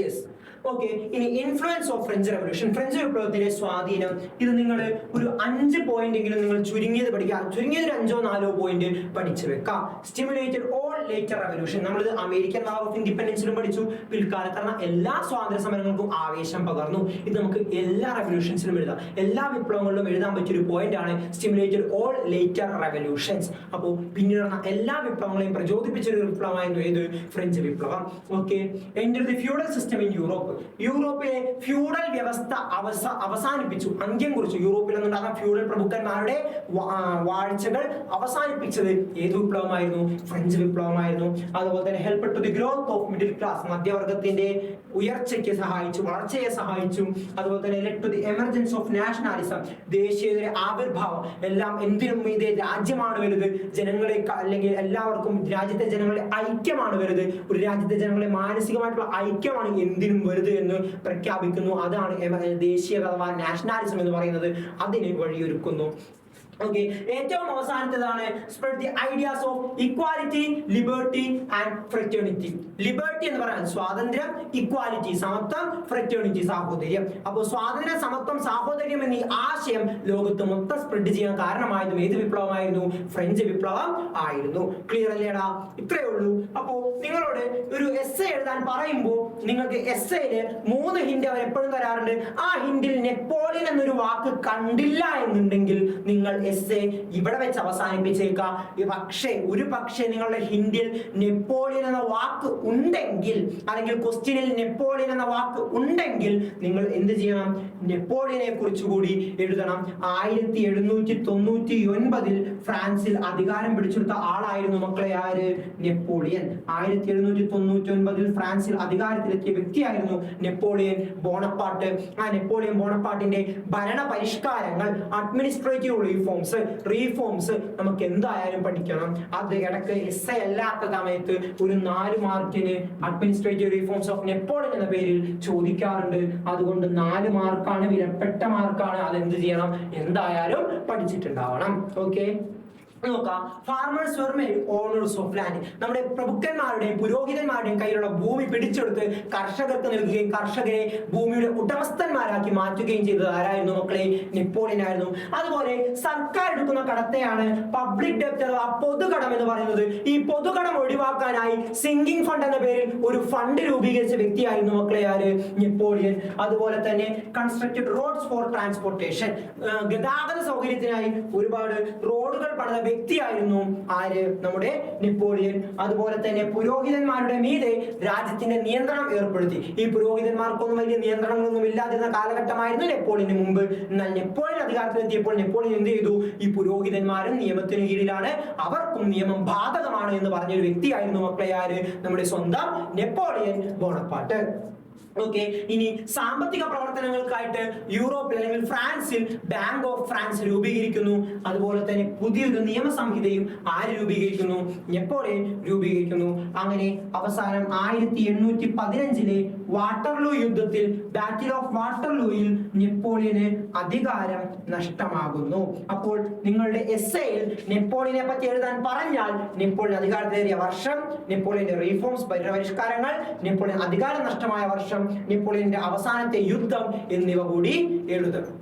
Yes, okay. ഇനി influence of French revolution, French വിപ്ലവത്തിന്റെ സ്വാധീനം, ഇത് നിങ്ങൾ ഒരു 5 പോയിന്റ് എങ്കിലും നിങ്ങൾ ചുരുങ്ങിയത് പഠിക്കുക, ചുരുങ്ങിയത് 5-4 പോയിന്റ് പഠിച്ചു വെക്കാം. സ്റ്റിമുലേറ്റഡ് ഓൾ ലേറ്റർ റെവല്യൂഷൻ, നമ്മളിത് അമേരിക്കൻ വാർ ഓഫ് ഇൻഡിപെൻഡൻസിലും പഠിച്ചു. പിൽക്കാലത്ത് എല്ലാ സ്വാതന്ത്ര്യ സമരങ്ങൾക്കും ആവേശം പകർന്നു. ഇത് നമുക്ക് എല്ലാ റെവല്യൂഷൻസിലും എഴുതാം, എല്ലാ വിപ്ലവങ്ങളിലും എഴുതാൻ പറ്റിയ ഒരു പോയിന്റ് ആണ് സ്റ്റിമുലേറ്റഡ് ഓൾ ലേറ്റർ റെവല്യൂഷൻസ്. അപ്പോൾ പിന്നീട് എല്ലാ വിപ്ലവങ്ങളെയും പ്രചോദിപ്പിച്ച ഒരു വിപ്ലവമായിരുന്നു ഏത്, ഫ്രഞ്ച് വിപ്ലവം. Okay, enter the feudal system in Europe, യൂറോപ്പിലെ ഫ്യൂഡൽ വ്യവസ്ഥ അവസാനിപ്പിച്ചു, അന്ത്യം കുറിച്ചു. യൂറോപ്പിൽ നിന്നുണ്ടാകുന്ന ഫ്യൂഡൽ പ്രഭുക്കന്മാരുടെ വാഴ്ചകൾ അവസാനിപ്പിച്ചത് ഏത് വിപ്ലവമായിരുന്നു, ഫ്രഞ്ച് വിപ്ലവമായിരുന്നു. അതുപോലെ തന്നെ help to the growth of middle class, മധ്യവർഗത്തിന്റെ ഉയർച്ചയ്ക്ക് സഹായിച്ചു, വളർച്ചയെ സഹായിച്ചു. അതുപോലെ തന്നെ led to the emergence of nationalism, ദേശീയതയുടെ ആവിർഭാവം. എല്ലാം എന്തിനും ഇതേ രാജ്യമാണ് വലുത്, ജനങ്ങളെ അല്ലെങ്കിൽ എല്ലാവർക്കും രാജ്യത്തെ ജനങ്ങളുടെ ഐക്യമാണ് വലുത്, ഒരു രാജ്യത്തെ ജനങ്ങളെ മാനസികമായിട്ടുള്ള ഐക്യമാണ് എന്തിനും വലുത് എന്ന് പ്രഖ്യാപിക്കുന്നു. അതാണ് ദേശീയത അഥവാ നാഷണാലിസം എന്ന് പറയുന്നത്, അതിന് വഴിയൊരുക്കുന്നു. ഓക്കെ, ഏറ്റവും അവസാനത്തേതാണ് spread the ideas of equality, liberty and fraternity. Liberty എന്ന് പറയാൻ സ്വാതന്ത്ര്യം, ഇക്വാലിറ്റി സമത്വം, ഫ്രറ്റേണിറ്റി സാഹോദര്യം. അപ്പോൾ സ്വാതന്ത്ര്യം, സമത്വം, സാഹോദര്യം എന്നീ ആശയം ലോകത്ത് മൊത്തം സ്പ്രെഡ് ചെയ്യാൻ കാരണമായതും ഏത് വിപ്ലവമായിരുന്നു, ഫ്രഞ്ച് വിപ്ലവം ആയിരുന്നു. ക്ലിയർ അല്ലേടാ? ഇത്രയേ ഉള്ളൂ. അപ്പോൾ നിങ്ങളോട് ഒരു എസ്സേ എഴുതാൻ പറയുമ്പോൾ നിങ്ങൾക്ക് എസ്സേയില് 3 ഹിന്റ് അവർ എപ്പോഴും തരാറുണ്ട്. ആ ഹിന്റിൽ നെപ്പോളിയൻ എന്നൊരു വാക്ക് കണ്ടില്ല എന്നുണ്ടെങ്കിൽ നിങ്ങൾ എസ്സേ ഇവിടെ വെച്ച് അവസാനിപ്പിച്ചേക്കാം. പക്ഷേ നിങ്ങളുടെ ഹിന്ദിയിൽ നെപ്പോളിയൻ എന്ന വാക്ക് ഉണ്ടെങ്കിൽ, അല്ലെങ്കിൽ ക്വസ്റ്റ്യനിൽ നെപ്പോളിയൻ എന്ന വാക്ക് ഉണ്ടെങ്കിൽ നിങ്ങൾ എന്ത് ചെയ്യണം, നെപ്പോളിയനെ കുറിച്ച് കൂടി എഴുതണം. 1799 ഫ്രാൻസിൽ അധികാരം പിടിച്ചെടുത്ത ആളായിരുന്നു മക്കളെ ആര്, നെപ്പോളിയൻ. 1799 ഫ്രാൻസിൽ അധികാരത്തിലെത്തിയ വ്യക്തിയായിരുന്നു നെപ്പോളിയൻ ബോണപ്പാർട്ട്. ആ നെപ്പോളിയൻ ബോണപ്പാർട്ടിന്റെ ഭരണ പരിഷ്കാരങ്ങൾ, അഡ്മിനിസ്ട്രേറ്റീവ് റീഫോംസ് നമുക്ക് എന്തായാലും പഠിക്കണം. അത് ഇടയ്ക്ക് എസ്സേ അല്ലാത്ത സമയത്ത് ഒരു 4 മാർക്കിന് അഡ്മിനിസ്ട്രേറ്റീവ് റീഫോംസ് ഓഫ് നെപ്പോളിയൻ എന്ന പേരിൽ ചോദിക്കാറുണ്ട്. അതുകൊണ്ട് 4 മാർക്കാണ്, വിലപ്പെട്ട മാർക്കാണ്. അതെന്ത് ചെയ്യണം, എന്തായാലും പഠിച്ചിട്ടുണ്ടാവണം. ഓക്കെ, നോക്കാം. Farmers were made owners of land. നമ്മുടെ പ്രഭുക്കന്മാരുടെയും പുരോഹിതന്മാരുടെയും കയ്യിലുള്ള ഭൂമി പിടിച്ചെടുത്ത് കർഷകർക്ക് നൽകുകയും കർഷകരെ ഭൂമിയുടെ ഉടമസ്ഥന്മാരാക്കി മാറ്റുകയും ചെയ്തത് ആരായിരുന്നു മക്കളെ, നെപ്പോളിയൻ ആയിരുന്നു. അതുപോലെ സർക്കാർ എടുക്കുന്ന കടത്തെയാണ് പബ്ലിക് ഡെപ്റ്റ് അഥവാ പൊതുകടം എന്ന് പറയുന്നത്. ഈ പൊതുകടം ഒഴിവാക്കാനായി സിങ്കിങ് ഫണ്ട് എന്ന പേരിൽ ഒരു ഫണ്ട് രൂപീകരിച്ച വ്യക്തിയായിരുന്നു മക്കളെ ആര്, നെപ്പോളിയൻ. അതുപോലെ തന്നെ കൺസ്ട്രക്റ്റഡ് റോഡ്സ് ഫോർ ട്രാൻസ്പോർട്ടേഷൻ, ഗതാഗത സൗകര്യത്തിനായി ഒരുപാട് റോഡുകൾ പണിത വ്യക്തിയായിരുന്നു ആര്, നമ്മുടെ നെപ്പോളിയൻ. അതുപോലെ തന്നെ പുരോഹിതന്മാരുടെ മീതെ രാജ്യത്തിന്റെ നിയന്ത്രണം ഏർപ്പെടുത്തി. ഈ പുരോഹിതന്മാർക്കൊന്നും വലിയ നിയന്ത്രണങ്ങളൊന്നും ഇല്ലാതിരുന്ന കാലഘട്ടമായിരുന്നു നെപ്പോളിയന് മുമ്പ്. എന്നാൽ നെപ്പോളിയൻ അധികാരത്തിലെത്തിയപ്പോൾ നെപ്പോളിയൻ എന്ത് ചെയ്തു, ഈ പുരോഹിതന്മാരും നിയമത്തിന് കീഴിലാണ്, അവർക്കും നിയമം ബാധകമാണ് എന്ന് പറഞ്ഞൊരു വ്യക്തിയായിരുന്നു മക്കളെ ആര്, നമ്മുടെ സ്വന്തം നെപ്പോളിയൻ ബോണപ്പാർട്ട്. ഓക്കെ, ഇനി സാമ്പത്തിക പ്രവർത്തനങ്ങൾക്കായിട്ട് യൂറോപ്പിൽ അല്ലെങ്കിൽ ഫ്രാൻസിൽ ബാങ്ക് ഓഫ് ഫ്രാൻസ് രൂപീകരിക്കുന്നു. അതുപോലെ തന്നെ പുതിയൊരു നിയമസംഹിതയും ആര് രൂപീകരിക്കുന്നു, നെപ്പോളിയൻ രൂപീകരിക്കുന്നു. അങ്ങനെ അവസാനം 1815 വാട്ടർലൂ യുദ്ധത്തിൽ, ബാറ്റിൽ ഓഫ് വാട്ടർലൂയിൽ നെപ്പോളിയന് അധികാരം നഷ്ടമാകുന്നു. അപ്പോൾ നിങ്ങളുടെ എസ്സേയിൽ നെപ്പോളിയനെ പറ്റി എഴുതാൻ പറഞ്ഞാൽ നെപ്പോളിയൻ അധികാരത്തിലേറിയ വർഷം, നെപ്പോളിയന്റെ റീഫോംസ് പരിഷ്കാരങ്ങൾ, നെപ്പോളിയൻ അധികാരം നഷ്ടമായ വർഷം, നെപ്പോളിയന്റെ അവസാനത്തെ യുദ്ധം എന്നിവ കൂടി എഴുതണം.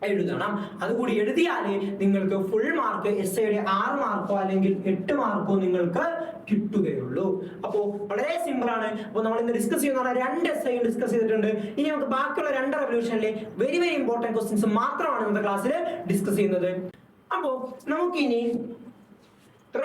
എഴുതണം. അതുകൂടി എഴുതിയാലേ നിങ്ങൾക്ക് ഫുൾ മാർക്ക് എസ്ഐയുടെ 6 മാർക്കോ അല്ലെങ്കിൽ 8 മാർക്കോ നിങ്ങൾക്ക് കിട്ടുകയുള്ളൂ. അപ്പോൾ വളരെ സിമ്പിൾ ആണ്. അപ്പോൾ നമ്മൾ ഇന്ന് ഡിസ്കസ് ചെയ്യുന്ന 2 എസ്ഐയും ഡിസ്കസ് ചെയ്തിട്ടുണ്ട്. ഇനി നമുക്ക് ബാക്കിയുള്ള 2 റെവല്യൂഷനിലെ വെരി വെരി ഇമ്പോർട്ടന്റ് ക്വസ്റ്റ്യൻസ് മാത്രമാണ് ഇന്നത്തെ ക്ലാസ്സിൽ ഡിസ്കസ് ചെയ്യുന്നത്. അപ്പോൾ നമുക്കിനി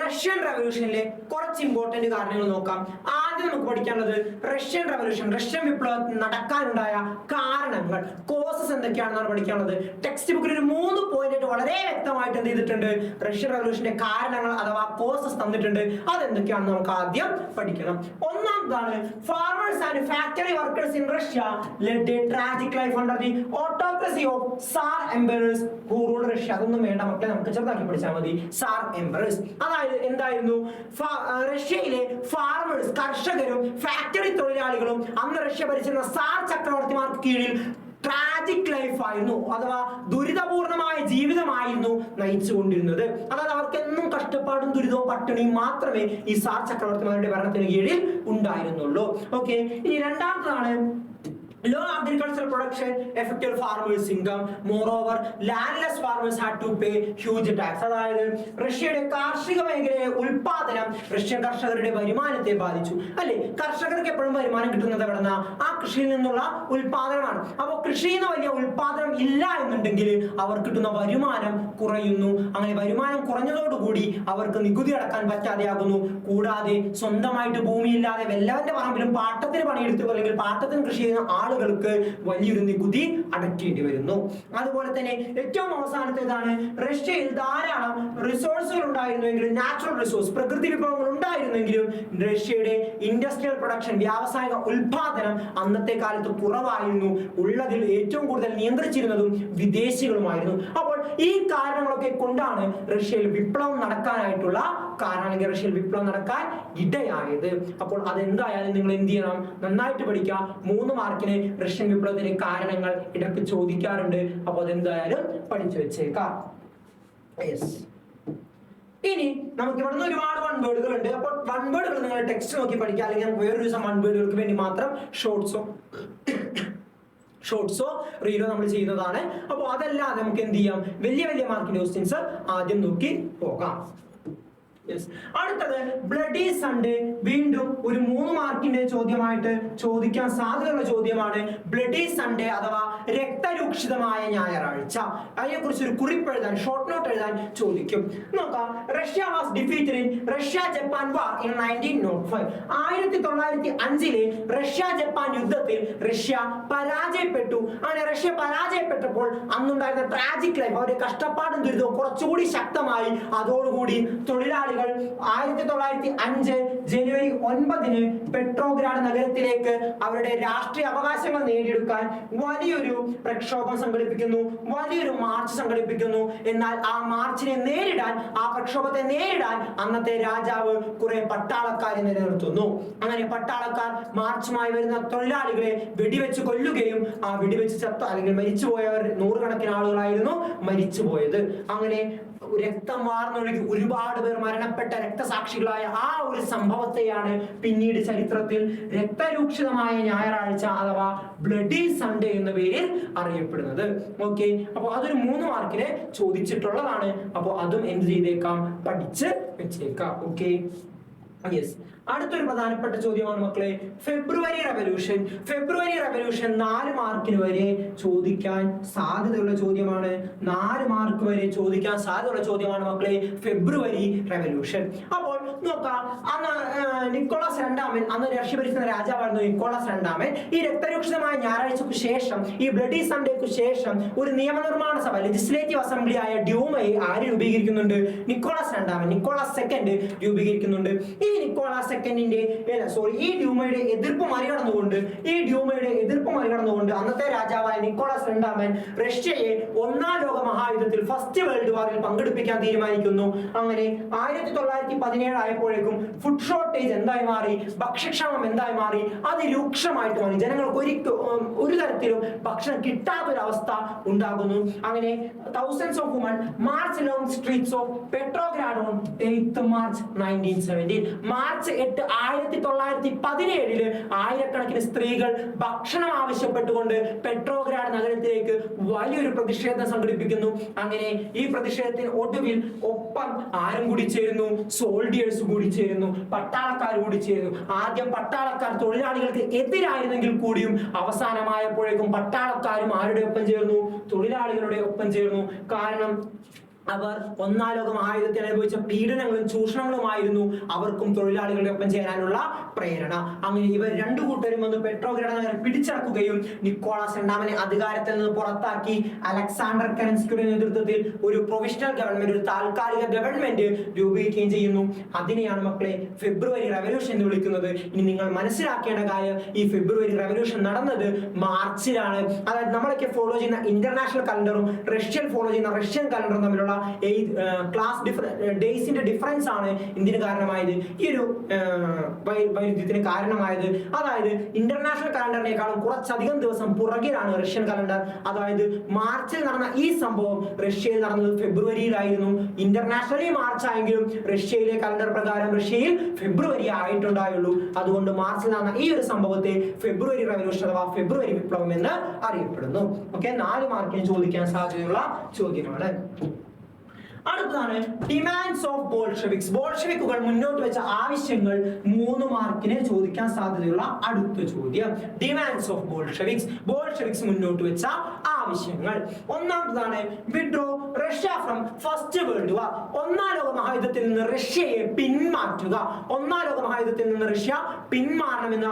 റഷ്യൻ റവല്യൂഷനിലെ കുറച്ച് ഇമ്പോർട്ടന്റ് കാര്യങ്ങൾ നോക്കാം. ആദ്യം നമുക്ക് പഠിക്കാനുള്ളത് റഷ്യൻ റവല്യൂഷൻ, റഷ്യൻ വിപ്ലവത്തിൽ നടക്കാനുണ്ടായ കാരണങ്ങൾ, കോസസ് എന്തൊക്കെയാണെന്നാണ് പഠിക്കാനുള്ളത്. ടെക്സ്റ്റ് ബുക്കിൽ ഒരു 3 പോയിന്റ് ആയിട്ട് വളരെ വ്യക്തമായിട്ട് എന്ത് ചെയ്തിട്ടുണ്ട്, റഷ്യൻ റവല്യൂഷന്റെ കാരണങ്ങൾ അഥവാ കോസസ് തന്നിട്ടുണ്ട്. അതെന്തൊക്കെയാണെന്ന് നമുക്ക് ആദ്യം പഠിക്കണം. ഒന്നാമതാണ് farmers and factory workers in Russia led a tragic life under the autocracy of tsar emperors who ruled Russia. അതൊന്നും വേണ്ട മക്കളെ, നമുക്ക് ചെറുതാക്കി പഠിച്ചാൽ മതി. സാർ എംപറേഴ്സ് എന്തായിരുന്നു, റഷ്യയിലെ ഫാർമേഴ്സ് കർഷകരും ഫാക്ടറി തൊഴിലാളികളും അന്ന് റഷ്യ ഭരിച്ചിരുന്ന സാർ ചക്രവർത്തിമാർക്ക് കീഴിൽ ട്രാജിക് ലൈഫ് ആയിരുന്നു, അഥവാ ദുരിതപൂർണമായ ജീവിതമായിരുന്നു നയിച്ചുകൊണ്ടിരുന്നത്. അതായത് അവർക്ക് എന്നും കഷ്ടപ്പാടും ദുരിതവും പട്ടിണിയും മാത്രമേ ഈ സാർ ചക്രവർത്തിമാരുടെ ഭരണത്തിന് കീഴിൽ ഉണ്ടായിരുന്നുള്ളൂ. ഓക്കെ, ഇനി രണ്ടാമതാണ് low agricultural production affected farmers' income. Moreover, landless farmers had to pay huge tax. അതായത് റഷ്യയുടെ കാർഷിക മേഖലയിലെ ഉൽപാദനം റഷ്യൻ കർഷകരുടെ വരുമാനത്തെ ബാധിച്ചു. അല്ലെ, കർഷകർക്ക് എപ്പോഴും വരുമാനം കിട്ടുന്നത് എവിടെന്നാ, ആ കൃഷിയിൽ നിന്നുള്ള ഉൽപാദനമാണ്. അപ്പോൾ കൃഷിയിൽ നിന്ന് വലിയ ഉൽപാദനം ഇല്ല എന്നുണ്ടെങ്കിൽ അവർ കിട്ടുന്ന വരുമാനം കുറയുന്നു. അങ്ങനെ വരുമാനം കുറഞ്ഞതോടുകൂടി അവർക്ക് നികുതി അടക്കാൻ പറ്റാതെയാകുന്നു. കൂടാതെ സ്വന്തമായിട്ട് ഭൂമിയില്ലാതെ വല്ലവന്റെ പറമ്പിലും പാട്ടത്തിന് പണിയെടുത്തു അല്ലെങ്കിൽ പാട്ടത്തിന് കൃഷി ചെയ്യുന്ന ആളുകൾക്ക് വലിയൊരു നികുതി അടയ്ക്കേണ്ടി വരുന്നു. അതുപോലെ തന്നെ ഏറ്റവും അവസാനത്തേതാണ്, റഷ്യയിൽ ധാരാളം റിസോഴ്സുകൾ ഉണ്ടായിരുന്നെങ്കിലും, നാച്ചുറൽ റിസോഴ്സ് പ്രകൃതി വിഭവങ്ങൾ ഉണ്ടായിരുന്നെങ്കിലും റഷ്യയുടെ ഇൻഡസ്ട്രിയൽ പ്രൊഡക്ഷൻ വ്യാവസായിക ഉൽപാദനം അന്നത്തെ കാലത്ത് കുറവായിരുന്നു. ഉള്ളതിൽ ഏറ്റവും കൂടുതൽ നിയന്ത്രിച്ചിരുന്നതും വിദേശികളുമായിരുന്നു. അപ്പോൾ ഈ കാരണങ്ങളൊക്കെ കൊണ്ടാണ് റഷ്യയിൽ വിപ്ലവം നടക്കാനായിട്ടുള്ള കാരണം, റഷ്യയിൽ വിപ്ലവം നടക്കാൻ ഇടയായത്. അപ്പോൾ അതെന്തായാലും നിങ്ങൾ എന്ത് ചെയ്യണം, നന്നായിട്ട് പഠിക്കുക. 3 മാർക്കിന് റഷ്യൻ വിപ്ലവത്തിന്റെ കാരണങ്ങൾ ഇടയ്ക്ക് ചോദിക്കാറുണ്ട്. അപ്പോൾ അതെന്തായാലും പഠിച്ചു വെച്ചേക്കാം. ഇനി നമുക്ക് ഇവിടുന്ന് ഒരുപാട് വൺ വേർഡുകൾ ഉണ്ട്. അപ്പോൾ വൺ വേർഡുകൾ നിങ്ങൾ ടെക്സ്റ്റ് നോക്കി പഠിക്കുക, അല്ലെങ്കിൽ നമുക്ക് വേറൊരു ദിവസം വൺ വേർഡുകൾക്ക് വേണ്ടി മാത്രം ഷോർട്സോ റീലോ നമ്മൾ ചെയ്യുന്നതാണ്. അപ്പോൾ അതല്ലാതെ നമുക്ക് എന്ത് ചെയ്യാം, വലിയ വലിയ മാർക്കിന്റെ ക്വസ്റ്റ്യൻസ് ആദ്യം നോക്കി പോകാം. അടുത്തത് ബ്ലഡി സൺഡേ, വീണ്ടും ഒരു 3 മാർക്കിന്റെ ചോദ്യമായിട്ട് ചോദിക്കാൻ സാധ്യതയുള്ള ചോദ്യമാണ്. ബ്ലഡി സൺഡേ അഥവാ രക്തരൂക്ഷിതമായ ഞായറാഴ്ച, അതിനെക്കുറിച്ച് ഒരു കുറിപ്പ് എഴുതാൻ, ഷോർട്ട് നോട്ട് എഴുതാൻ ചോദിക്കും. നോക്കാം. Russia was defeated in Russia Japan war in 1905. 1905 Russia Japan യുദ്ധത്തിൽ റഷ്യ പരാജയപ്പെട്ടു. അങ്ങനെ റഷ്യ പരാജയപ്പെട്ടപ്പോൾ അന്നുണ്ടായിരുന്ന ട്രാജിക് ലൈഫ്, അവരുടെ കഷ്ടപ്പാടും ദുരിതവും കുറച്ചുകൂടി ശക്തമായി. അതോടുകൂടി തൊഴിലാളികൾ 1905 ജനുവരി 9 പെട്രോഗ്രാഡ് നഗരത്തിലേക്ക് അവരുടെ രാഷ്ട്രീയ അവകാശങ്ങൾ നേടിയെടുക്കാൻ വലിയൊരു പ്രക്ഷോഭം സംഘടിപ്പിക്കുന്നു, വലിയൊരു മാർച്ച് സംഘടിപ്പിക്കുന്നു. എന്നാൽ ആ മാർച്ചിനെ നേരിടാൻ, ആ പ്രക്ഷോഭത്തെ നേരിടാൻ അന്നത്തെ രാജാവ് കുറെ പട്ടാളക്കാരെ നിലനിർത്തുന്നു. അങ്ങനെ പട്ടാളക്കാർ മാർച്ചുമായി വരുന്ന തൊഴിലാളികളെ വെടിവെച്ച് കൊല്ലുകയും ആ വെടിവെച്ച് ചത്ത അല്ലെങ്കിൽ മരിച്ചുപോയവർ 100 കണക്കിന് ആളുകളായിരുന്നു മരിച്ചുപോയത്. അങ്ങനെ രക്തം വാർന്നൊഴുകി ഒരുപാട് പേർ മരണപ്പെട്ട രക്തസാക്ഷികളായ ആ ഒരു സംഭവത്തെയാണ് പിന്നീട് ചരിത്രത്തിൽ രക്തരൂക്ഷിതമായ ഞായറാഴ്ച അഥവാ ബ്ലഡി സൺഡേ എന്ന പേരിൽ അറിയപ്പെടുന്നത്. ഓക്കെ, അപ്പോൾ അതൊരു 3 മാർക്കിന് ചോദിച്ചിട്ടുള്ളതാണ്. അപ്പോൾ അതും എന്ത് ചെയ്തേക്കാം, പഠിച്ച് വെച്ചേക്കാം. Okay, yes. അടുത്തൊരു പ്രധാനപ്പെട്ട ചോദ്യമാണ് മക്കളെ ഫെബ്രുവരി റവല്യൂഷൻ. ഫെബ്രുവരി റവല്യൂഷൻ 4 മാർക്കിന് വരെ ചോദിക്കാൻ സാധ്യതയുള്ള ചോദ്യമാണ്. 4 മാർക്ക് വരെ ചോദിക്കാൻ സാധ്യതയുള്ള ചോദ്യമാണ് മക്കളെ ഫെബ്രുവരി റവല്യൂഷൻ. അപ്പോൾ നോക്കാം, അന്ന് നിക്കോളാസ് രണ്ടാമൻ, അന്ന് റഷ്യ ഭരിക്കുന്ന രാജാവായിരുന്നു നിക്കോളാസ് രണ്ടാമൻ. ഈ രക്തരൂക്ഷിതമായ ഞായറാഴ്ചക്ക് ശേഷം, ഈ ബ്ലഡി സൺഡേക്ക് ശേഷം ഒരു നിയമനിർമ്മാണ സഭ, ലെജിസ്ലേറ്റീവ് അസംബ്ലി ആയ ഡ്യൂമയെ ആര് രൂപീകരിക്കുന്നുണ്ട്? നിക്കോളാസ് രണ്ടാമൻ, നിക്കോളാസ് സെക്കൻഡ് രൂപീകരിക്കുന്നുണ്ട്. ഈ നിക്കോളാസ് ഈ ഡ്യൂമയുടെ എതിർപ്പ് മറികടന്നുകൊണ്ട് അന്നത്തെ രാജാവായ നിക്കോളാസ് രണ്ടാമൻ റഷ്യയെ 1ാം ലോക മഹായുദ്ധത്തിൽ ഫസ്റ്റ് വേൾഡ് വാറിൽ പങ്കെടുപ്പിക്കാൻ തീരുമാനിക്കുന്നു. അങ്ങനെ 1917 ആയപ്പോഴേക്കും ഫുഡ് ഷോർട്ടേജ് എന്തായി മാറി, ഭക്ഷ്യക്ഷാമം എന്തായി മാറി, അതിരൂക്ഷമായിട്ട് മാറി. ജനങ്ങൾക്ക് ഒരു തരത്തിലും ഭക്ഷണം കിട്ടാത്തൊരവസ്ഥ ഉണ്ടാകുന്നു. അങ്ങനെ thousands of women march along streets of Petrograd on 8th March 1917. March 1917 ആയിരക്കണക്കിന് സ്ത്രീകൾ ഭക്ഷണം ആവശ്യപ്പെട്ടുകൊണ്ട് പെട്രോഗ്രാഡ് നഗരത്തിലേക്ക് വലിയൊരു പ്രതിഷേധം സംഘടിപ്പിക്കുന്നു. അങ്ങനെ ഈ പ്രതിഷേധത്തിന് ഒടുവിൽ ഒപ്പം ആരും കൂടി ചേരുന്നു? സോൾഡിയേഴ്സ് കൂടി ചേരുന്നു, പട്ടാളക്കാർ കൂടി ചേരുന്നു. ആദ്യം പട്ടാളക്കാർ തൊഴിലാളികൾക്ക് എതിരായിരുന്നെങ്കിൽ കൂടിയും അവസാനമായപ്പോഴേക്കും പട്ടാളക്കാരും ആരുടെ ഒപ്പം ചേർന്നു? തൊഴിലാളികളുടെ ഒപ്പം ചേർന്നു. കാരണം അവർ ഒന്നാം ലോക മഹായുദ്ധത്തിൽ അനുഭവിച്ച പീഡനങ്ങളും ചൂഷണങ്ങളുമായിരുന്നു അവർക്കും തൊഴിലാളികളുടെ ഒപ്പം ചേരാനുള്ള പ്രേരണ. അങ്ങനെ ഇവർ രണ്ടു കൂട്ടരും വന്ന് പെട്രോഗ്രാഡ് നഗരം പിടിച്ചടക്കുകയും നിക്കോളാസ് രണ്ടാമനെ അധികാരത്തിൽ നിന്ന് പുറത്താക്കി അലക്സാണ്ടർ കെറൻസ്കിയുടെ നേതൃത്വത്തിൽ ഒരു പ്രൊവിഷണൽ ഗവൺമെന്റ്, ഒരു താൽക്കാലിക ഗവൺമെന്റ് രൂപീകരിക്കുകയും ചെയ്യുന്നു. അതിനെയാണ് മക്കളെ ഫെബ്രുവരി റെവല്യൂഷൻ എന്ന് വിളിക്കുന്നത്. ഇനി നിങ്ങൾ മനസ്സിലാക്കേണ്ട കാര്യം, ഈ ഫെബ്രുവരി റെവല്യൂഷൻ നടന്നത് മാർച്ചിലാണ്. അതായത് നമ്മളൊക്കെ ഫോളോ ചെയ്യുന്ന ഇന്റർനാഷണൽ കലണ്ടറും റഷ്യൻ ഫോളോ ചെയ്യുന്ന റഷ്യൻ കലണ്ടറും തമ്മിലുള്ള ക്ലാസ് ഡേയ്സിന്റെ ഡിഫറൻസ് ആണ് ഇതിന് കാരണമായത്, ഈ ഒരു വൈരുദ്ധ്യത്തിന് കാരണമായത്. അതായത് ഇന്റർനാഷണൽ കലണ്ടറിനേക്കാളും കുറച്ചധികം ദിവസം പുറകിലാണ് റഷ്യൻ കലണ്ടർ. അതായത് മാർച്ചിൽ നടന്ന ഈ സംഭവം റഷ്യയിൽ നടന്നത് ഫെബ്രുവരിയിലായിരുന്നു. ഇന്റർനാഷണലി മാർച്ച് ആയെങ്കിലും റഷ്യയിലെ കലണ്ടർ പ്രകാരം റഷ്യയിൽ ഫെബ്രുവരി ആയിട്ടുണ്ടായുള്ളൂ. അതുകൊണ്ട് മാർച്ചിൽ നടന്ന ഈ ഒരു സംഭവത്തെ ഫെബ്രുവരി റെവല്യൂഷൻ അഥവാ ഫെബ്രുവരി വിപ്ലവം എന്ന് അറിയപ്പെടുന്നു. ഓക്കെ, 4 മാർക്കിന് ചോദിക്കാൻ സാധ്യതയുള്ള ചോദ്യമാണ്. അടുത്തതാണ് ഡിമാൻഡ്സ് ഓഫ് ബോൾഷെവിക്സ്. ബോൾഷെവിക്കുകൾ മുന്നോട്ട് വെച്ച ആവശ്യങ്ങൾ 3 മാർക്കിന് ചോദിക്കാൻ സാധ്യതയുള്ള അടുത്ത ചോദ്യം. ഡിമാൻഡ്സ് ഓഫ് ബോൾഷെവിക്സ്, ബോൾഷെവിക്സ് മുന്നോട്ട് വെച്ച ആവശ്യങ്ങൾ. ഒന്നാമതാണ് withdraw Russia from first world war. ഒന്നാം ലോക മഹായുദ്ധത്തിൽ നിന്ന് റഷ്യയെ പിന്മാറ്റുക. ഒന്നാം ലോക മഹായുദ്ധത്തിൽ നിന്ന് റഷ്യ പിന്മാറണമെന്ന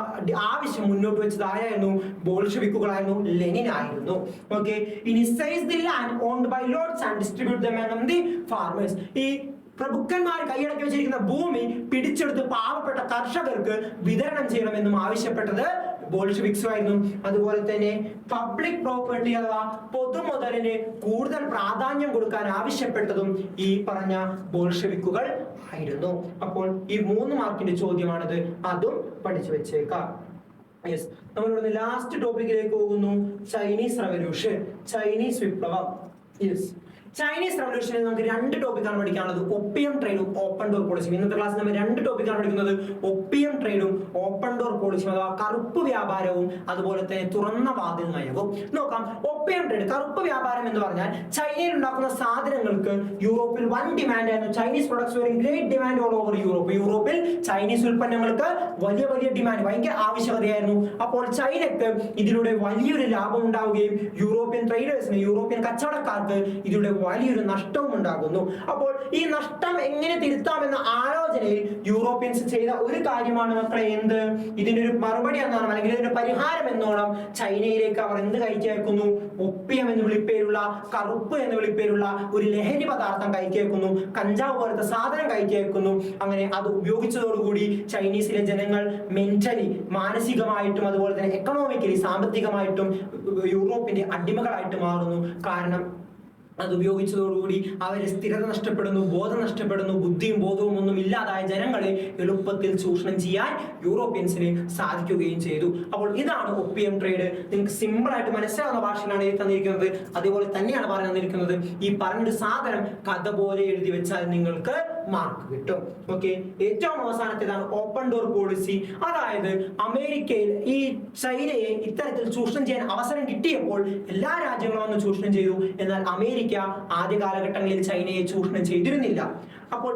ആവശ്യം മുന്നോട്ട് വെച്ചത് ആരായിരുന്നു? ബോൾഷെവിക്കുകളായിരുന്നു, ലെനിൻ ആയിരുന്നു. ഓക്കെ, ഇനി seize the land owned by lords and distribute them among the farmers. ഈ പ്രഭുക്കന്മാർ കൈയടക്കി വെച്ചിരിക്കുന്ന ഭൂമി പിടിച്ചെടുത്ത് പാവപ്പെട്ട കർഷകർക്ക് വിതരണം ചെയ്യണമെന്നും ആവശ്യപ്പെട്ടത് ബോൾഷെവിക്സ് ആയിരുന്നു. അതുപോലെ തന്നെ പബ്ലിക് പ്രോപ്പർട്ടി അഥവാ പൊതുമുതലിന് കൂടുതൽ പ്രാധാന്യം കൊടുക്കാൻ ആവശ്യപ്പെട്ടതും ഈ പറഞ്ഞ ബോൾഷെവിക്കുകൾ ആയിരുന്നു. അപ്പോൾ ഈ 3 മാർക്കിന്റെ ചോദ്യമാണിത്, അതും പഠിച്ചു വെച്ചേക്കാം. യെസ്, നമ്മളിവിടെ ലാസ്റ്റ് ടോപ്പിക്കിലേക്ക് പോകുന്നു. ചൈനീസ് റെവല്യൂഷൻ, ചൈനീസ് വിപ്ലവം. യെസ്, ചൈനീസ് റെവല്യൂഷനിൽ നമുക്ക് 2 ടോപ്പിക്കാണ് പഠിക്കാനുള്ളത്, ഒപ്പിയം ട്രേഡും ഓപ്പൺ ഡോർ പോളിസിയും. ഇന്നത്തെ ക്ലാസ്സിൽ നമ്മൾ 2 ടോപ്പിക്കാണ് പഠിക്കുന്നത്, ഒപ്പിയം ട്രേഡും ഓപ്പൺ ഡോർ പോളിസിയും അഥവാ കറുപ്പ് വ്യാപാരവും അതുപോലെ തന്നെ തുറന്ന വാതിൽ നയവും. നോക്കാം, ഒപ്പിയം ട്രേഡ്, കറുപ്പ് വ്യാപാരം എന്ന് പറഞ്ഞാൽ ചൈനയിൽ ഉണ്ടാക്കുന്ന സാധനങ്ങൾക്ക് യൂറോപ്പിൽ വൻ ഡിമാൻഡ് ആയിരുന്നു. Chinese products were in great demand all over Europe. യൂറോപ്പിൽ ചൈനീസ് ഉൽപ്പന്നങ്ങൾക്ക് വലിയ വലിയ ഡിമാൻഡ്, ഭയങ്കര ആവശ്യകതയായിരുന്നു. അപ്പോൾ ചൈനക്ക് ഇതിലൂടെ വലിയൊരു ലാഭം ഉണ്ടാവുകയും യൂറോപ്യൻ ട്രേഡേഴ്സിന്, യൂറോപ്യൻ കച്ചവടക്കാർക്ക് ഇതിലൂടെ വലിയൊരു നഷ്ടവും ഉണ്ടാകുന്നു. അപ്പോൾ ഈ നഷ്ടം എങ്ങനെ തിരുത്താമെന്ന ആലോചനയിൽ യൂറോപ്യൻസ് ചെയ്ത ഒരു കാര്യമാണ് മക്കളെ എന്ത്? ഇതിന്റെ ഒരു മറുപടി എന്നാണ്, അല്ലെങ്കിൽ ഇതിന്റെ പരിഹാരം എന്നോണം ചൈനയിലേക്ക് അവർ എന്ത് കയറ്റിയേക്കുന്നു? ഒപ്പിയം എന്ന് വിളിപ്പേരുള്ള, കറുപ്പ് എന്ന് വിളിപ്പേരുള്ള ഒരു ലഹരി പദാർത്ഥം കയറ്റിയേക്കുന്നു, കഞ്ചാവ് പോലത്തെ സാധനം കയറ്റിയേക്കുന്നു. അങ്ങനെ അത് ഉപയോഗിച്ചതോടുകൂടി ചൈനീസിലെ ജനങ്ങൾ മെന്റലി, മാനസികമായിട്ടും അതുപോലെ തന്നെ എക്കണോമിക്കലി, സാമ്പത്തികമായിട്ടും യൂറോപ്പിന്റെ അടിമകളായിട്ട് മാറുന്നു. കാരണം അത് ഉപയോഗിച്ചതോടുകൂടി അവരെ സ്ഥിരത നഷ്ടപ്പെടുന്നു, ബോധം നഷ്ടപ്പെടുന്നു, ബുദ്ധിയും ബോധവും ഒന്നും ഇല്ലാതായ ജനങ്ങളെ എളുപ്പത്തിൽ ചൂഷണം ചെയ്യാൻ യൂറോപ്യൻസിന് സാധിക്കുകയും ചെയ്തു. അപ്പോൾ ഇതാണ് ഒപ്പിയം ട്രേഡ്. നിങ്ങൾക്ക് സിമ്പിൾ ആയിട്ട് മനസ്സിലാവുന്ന ഭാഷയിലാണ് എഴുതി തന്നിരിക്കുന്നത്, അതേപോലെ തന്നെയാണ് പറഞ്ഞു തന്നിരിക്കുന്നത്. ഈ പറഞ്ഞൊരു സാധനം കഥ പോലെ എഴുതി വെച്ചാൽ നിങ്ങൾക്ക് മാർക്ക് കിട്ടും. ഓക്കെ, ഏറ്റവും അവസാനത്തേതാണ് ഓപ്പൺ ഡോർ പോളിസി. അതായത് അമേരിക്കയിൽ ഈ ചൈനയെ ഇത്തരത്തിൽ ചൂഷണം ചെയ്യാൻ അവസരം കിട്ടിയപ്പോൾ എല്ലാ രാജ്യങ്ങളും വന്ന് ചൂഷണം ചെയ്തു. എന്നാൽ അമേരിക്ക ആദ്യ കാലഘട്ടങ്ങളിൽ ചൈനയെ ചൂഷണം ചെയ്തിരുന്നില്ല. അപ്പോൾ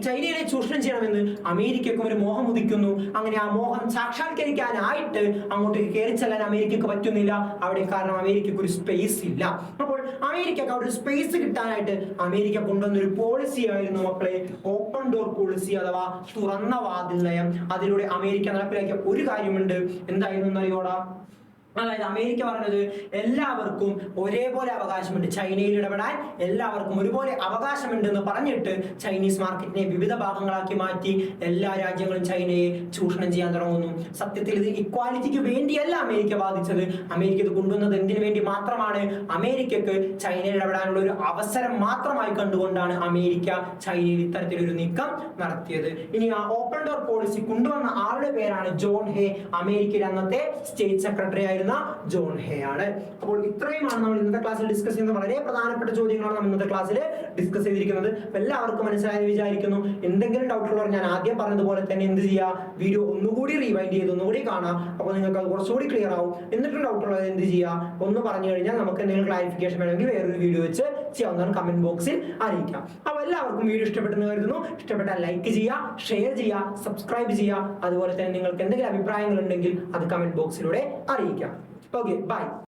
ചൈനയിലെ ചൂഷണം ചെയ്യണമെന്ന് അമേരിക്കക്കും ഒരു മോഹം ഉദിക്കുന്നു. അങ്ങനെ ആ മോഹം സാക്ഷാത്കരിക്കാനായിട്ട് അങ്ങോട്ടേക്ക് കയറി ചെല്ലാൻ അമേരിക്കക്ക് പറ്റുന്നില്ല. അവിടെ കാരണം അമേരിക്കക്ക് ഒരു സ്പേസ് ഇല്ല. അപ്പോൾ അമേരിക്കക്ക് അവിടെ ഒരു സ്പേസ് കിട്ടാനായിട്ട് അമേരിക്ക കൊണ്ടുവന്നൊരു പോളിസി ആയിരുന്നു മക്കളെ ഓപ്പൺ ഡോർ പോളിസി അഥവാ തുറന്ന വാതിൽ നയം. അതിലൂടെ അമേരിക്ക നടപ്പിലാക്കിയ ഒരു കാര്യമുണ്ട്, എന്തായിരുന്നു അറിയോടാ? അതായത് അമേരിക്ക പറഞ്ഞത് എല്ലാവർക്കും ഒരേപോലെ അവകാശമുണ്ട്, ചൈനയിൽ ഇടപെടാൻ എല്ലാവർക്കും ഒരുപോലെ അവകാശമുണ്ടെന്ന് പറഞ്ഞിട്ട് ചൈനീസ് മാർക്കറ്റിനെ വിവിധ ഭാഗങ്ങളാക്കി മാറ്റി എല്ലാ രാജ്യങ്ങളും ചൈനയെ ചൂഷണം ചെയ്യാൻ തുടങ്ങുന്നു. സത്യത്തിൽ ഇത് ഇക്വാലിറ്റിക്ക് വേണ്ടിയല്ല അമേരിക്ക വാദിച്ചത്. അമേരിക്ക ഇത് കൊണ്ടുവന്നത് എന്തിനു വേണ്ടി മാത്രമാണ്? അമേരിക്കക്ക് ചൈനയിൽ ഇടപെടാനുള്ള ഒരു അവസരം മാത്രമായി കണ്ടുകൊണ്ടാണ് അമേരിക്ക ചൈനയിൽ ഇത്തരത്തിലൊരു നീക്കം നടത്തിയത്. ഇനി ആ ഓപ്പൺ ഡോർ പോളിസി കൊണ്ടുവന്ന ആളുടെ പേരാണ് ജോൺ ഹേ. അമേരിക്കയിലെ അന്നത്തെ സ്റ്റേറ്റ് സെക്രട്ടറി ആയിരുന്നു. ചെയ്യുന്ന ജോൺ ഹേ ആണ്. അപ്പോൾ ഇത്രയുമാണ് നമ്മൾ ഇന്നത്തെ ക്ലാസ്സിൽ ഡിസ്കസ് ചെയ്യുന്ന വളരെ പ്രധാനപ്പെട്ട ചോദ്യങ്ങളാണ് നമ്മൾ ഇന്നത്തെ ക്ലാസ്സിൽ ഡിസ്കസ് ചെയ്തിരിക്കുന്നത്. എല്ലാവർക്കും മനസ്സിലായെന്ന് വിചാരിക്കുന്നു. എന്തെങ്കിലും ഡൗട്ട് ഉള്ളവർ ഞാൻ ആദ്യം പറഞ്ഞതുപോലെ തന്നെ എന്ത് ചെയ്യുക, വീഡിയോ ഒന്നുകൂടി റീവൈൻഡ് ചെയ്ത് ഒന്നുകൂടി കാണാം. അപ്പോൾ നിങ്ങൾക്ക് അത് കുറച്ചുകൂടി ക്ലിയർ ആവും. എന്നിട്ടും ഡൗട്ട് ഉള്ളത് എന്ത് ചെയ്യുക, ഒന്ന് പറഞ്ഞു കഴിഞ്ഞാൽ നമുക്ക് എന്തെങ്കിലും ക്ലാരിഫിക്കേഷൻ വേണമെങ്കിൽ വേറൊരു വീഡിയോ വെച്ച് ചെയ്യാവുന്നതാണ്. കമന്റ് ബോക്സിൽ അറിയിക്കാം. അപ്പോൾ എല്ലാവർക്കും വീഡിയോ ഇഷ്ടപ്പെട്ടെന്ന് കരുതുന്നു. ഇഷ്ടപ്പെട്ടാൽ ലൈക്ക് ചെയ്യുക, ഷെയർ ചെയ്യുക, സബ്സ്ക്രൈബ് ചെയ്യുക. അതുപോലെ തന്നെ നിങ്ങൾക്ക് എന്തെങ്കിലും അഭിപ്രായങ്ങൾ ഉണ്ടെങ്കിൽ അത് കമന്റ് ബോക്സിലൂടെ അറിയിക്കാം. Okay, by.